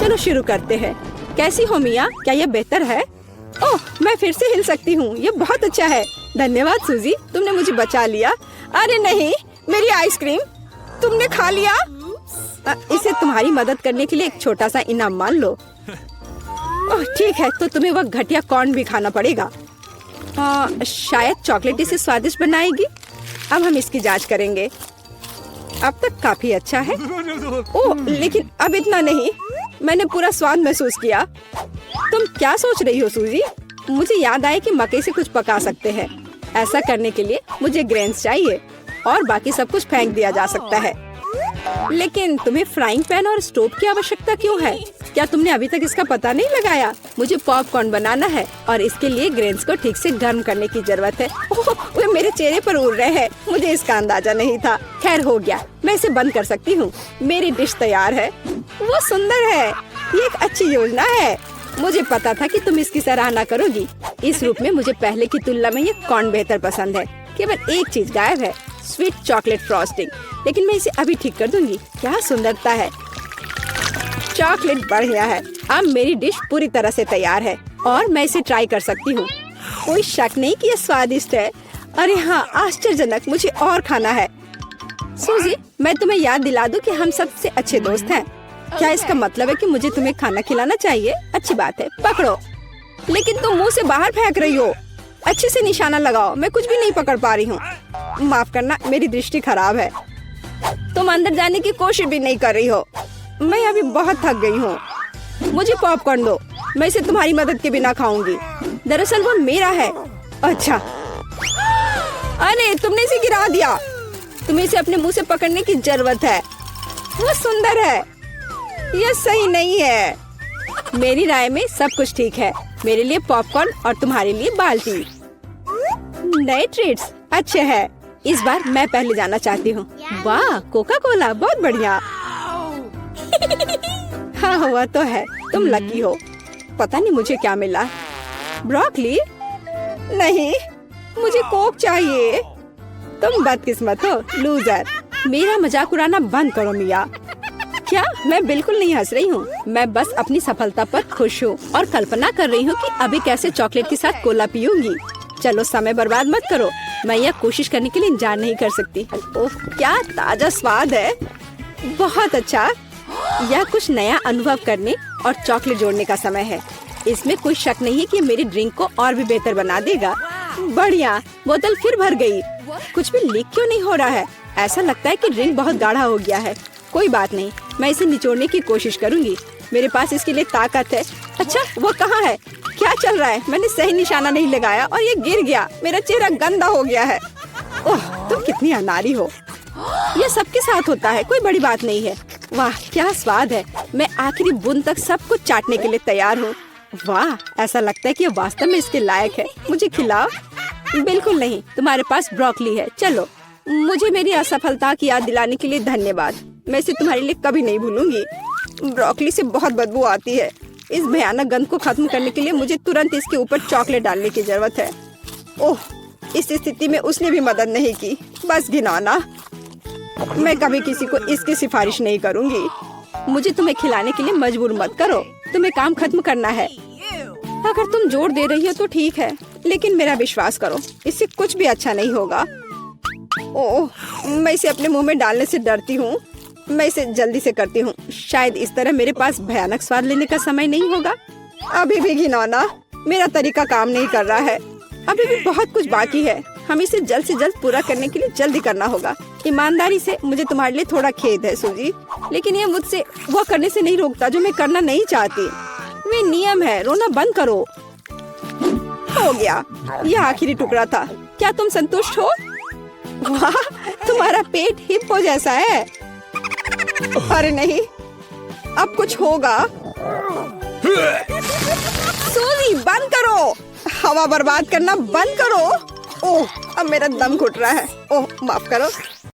चलो शुरू करते हैं। कैसी हो मिया? क्या यह बेहतर है? ओह मैं फिर से हिल सकती हूँ। ये बहुत अच्छा है। धन्यवाद सूजी, तुमने मुझे बचा लिया। अरे नहीं, मेरी आइसक्रीम तुमने खा लिया। इसे तुम्हारी मदद करने के लिए एक छोटा सा इनाम मान लो। ओह ठीक है, तो तुम्हें वह घटिया कॉर्न भी खाना पड़ेगा। शायद चॉकलेट इसे स्वादिष्ट बनाएगी। अब हम इसकी जांच करेंगे। अब तक काफी अच्छा है। ओह लेकिन अब इतना नहीं। मैंने पूरा स्वाद महसूस किया। तुम क्या सोच रही हो सूजी? मुझे याद आया कि मकई से कुछ पका सकते हैं। ऐसा करने के लिए मुझे ग्रेन्स चाहिए और बाकी सब कुछ फेंक दिया जा सकता है। लेकिन तुम्हें फ्राइंग पैन और स्टोव की आवश्यकता क्यों है? क्या तुमने अभी तक इसका पता नहीं लगाया? मुझे पॉपकॉर्न बनाना है और इसके लिए ग्रेन्स को ठीक से गर्म करने की जरूरत है। ओह, वे मेरे चेहरे पर उड़ रहे हैं। मुझे इसका अंदाजा नहीं था। खैर हो गया, मैं इसे बंद कर सकती हूँ। मेरी डिश तैयार है। वो सुंदर है। ये एक अच्छी योजना है। मुझे पता था कि तुम इसकी सराहना करोगी। इस रूप में मुझे पहले की तुलना में ये कॉर्न बेहतर पसंद है। केवल एक चीज गायब है, स्वीट चॉकलेट फ्रॉस्टिंग। लेकिन मैं इसे अभी ठीक कर दूंगी। क्या सुंदरता है। चॉकलेट बढ़िया है। अब मेरी डिश पूरी तरह से तैयार है और मैं इसे ट्राई कर सकती हूँ। कोई शक नहीं कि यह स्वादिष्ट है। अरे हाँ, आश्चर्यजनक। मुझे और खाना है। सूजी, मैं तुम्हें याद दिला दूं कि हम सबसे अच्छे दोस्त हैं। क्या इसका मतलब है कि मुझे तुम्हें खाना खिलाना चाहिए? अच्छी बात है, पकड़ो। लेकिन तुम मुंह से बाहर फेंक रही हो। अच्छे से निशाना लगाओ। मैं कुछ भी नहीं पकड़ पा रही हूँ। माफ करना, मेरी दृष्टि खराब है। तुम अंदर जाने की कोशिश भी नहीं कर रही हो। मैं अभी बहुत थक गई हूँ। मुझे पॉपकॉर्न दो। मैं इसे तुम्हारी मदद के बिना खाऊंगी। दरअसल वो मेरा है। अच्छा, अरे तुमने इसे गिरा दिया। तुम्हें इसे अपने मुंह से पकड़ने की जरूरत है। वो सुंदर है। यह सही नहीं है। मेरी राय में सब कुछ ठीक है। मेरे लिए पॉपकॉर्न और तुम्हारे लिए बाल्टी। नए ट्रीट्स अच्छे हैं। इस बार मैं पहले जाना चाहती हूँ। वाह, कोका कोला, बहुत बढ़िया। हाँ हुआ तो है। तुम लकी हो। पता नहीं मुझे क्या मिला। ब्रोकली? नहीं, मुझे कोक चाहिए। तुम बदकिस्मत हो, लूजर। मेरा मजाक उड़ाना बंद करो मिया। क्या? मैं बिल्कुल नहीं हंस रही हूँ। मैं बस अपनी सफलता पर खुश हूँ और कल्पना कर रही हूँ कि अभी कैसे चॉकलेट के साथ कोला पीऊंगी। चलो समय बर्बाद मत करो। मैं यह कोशिश करने के लिए इंतजार नहीं कर सकती। ओह क्या ताजा स्वाद है। बहुत अच्छा। यह कुछ नया अनुभव करने और चॉकलेट जोड़ने का समय है। इसमें कोई शक नहीं है कि मेरी ड्रिंक को और भी बेहतर बना देगा। बढ़िया। बोतल फिर भर गई। कुछ भी लीक क्यों नहीं हो रहा है? ऐसा लगता है कि ड्रिंक बहुत गाढ़ा हो गया है। कोई बात नहीं, मैं इसे निचोड़ने की कोशिश करूंगी। मेरे पास इसके लिए ताकत है। अच्छा, वो कहाँ है? क्या चल रहा है? मैंने सही निशाना नहीं लगाया और ये गिर गया। मेरा चेहरा गंदा हो गया है। ओह, तुम कितनी अनाड़ी हो। यह सबके साथ होता है, कोई बड़ी बात नहीं है। वाह क्या स्वाद है। मैं आखिरी बूंद तक सब कुछ चाटने के लिए तैयार हूँ। वाह, ऐसा लगता है कि ये वास्तव में इसके लायक है। मुझे खिलाओ। बिल्कुल नहीं, तुम्हारे पास ब्रोकली है। चलो। मुझे मेरी असफलता की याद दिलाने के लिए धन्यवाद। मैं इसे तुम्हारे लिए कभी नहीं भूलूंगी। ब्रोकली से बहुत बदबू आती है। इस भयानक गंध को खत्म करने के लिए मुझे तुरंत इसके ऊपर चॉकलेट डालने की जरूरत है। ओह, इस स्थिति में उसने भी मदद नहीं की। बस घिनौना। मैं कभी किसी को इसकी सिफारिश नहीं करूंगी। मुझे तुम्हें खिलाने के लिए मजबूर मत करो। तुम्हें काम खत्म करना है। अगर तुम जोर दे रही हो तो ठीक है, लेकिन मेरा विश्वास करो, इससे कुछ भी अच्छा नहीं होगा। ओह, मैं इसे अपने मुंह में डालने से डरती हूँ। मैं इसे जल्दी से करती हूँ। शायद इस तरह मेरे पास भयानक स्वाद लेने का समय नहीं होगा। अभी भी घिनौना, मेरा तरीका काम नहीं कर रहा है। अभी भी बहुत कुछ बाकी है। हम इसे जल्द से जल्द पूरा करने के लिए जल्दी करना होगा। ईमानदारी से मुझे तुम्हारे लिए थोड़ा खेद है सूजी, लेकिन ये मुझसे वो करने से नहीं रोकता जो मैं करना नहीं चाहती। वे नियम है। रोना बंद करो। हो गया, यह आखिरी टुकड़ा था। क्या तुम संतुष्ट हो? वाह, तुम्हारा पेट हिप्पो जैसा है। अरे नहीं, अब कुछ होगा। सूजी बंद करो, हवा बर्बाद करना बंद करो। ओह, अब मेरा दम घुट रहा है। ओह, माफ करो।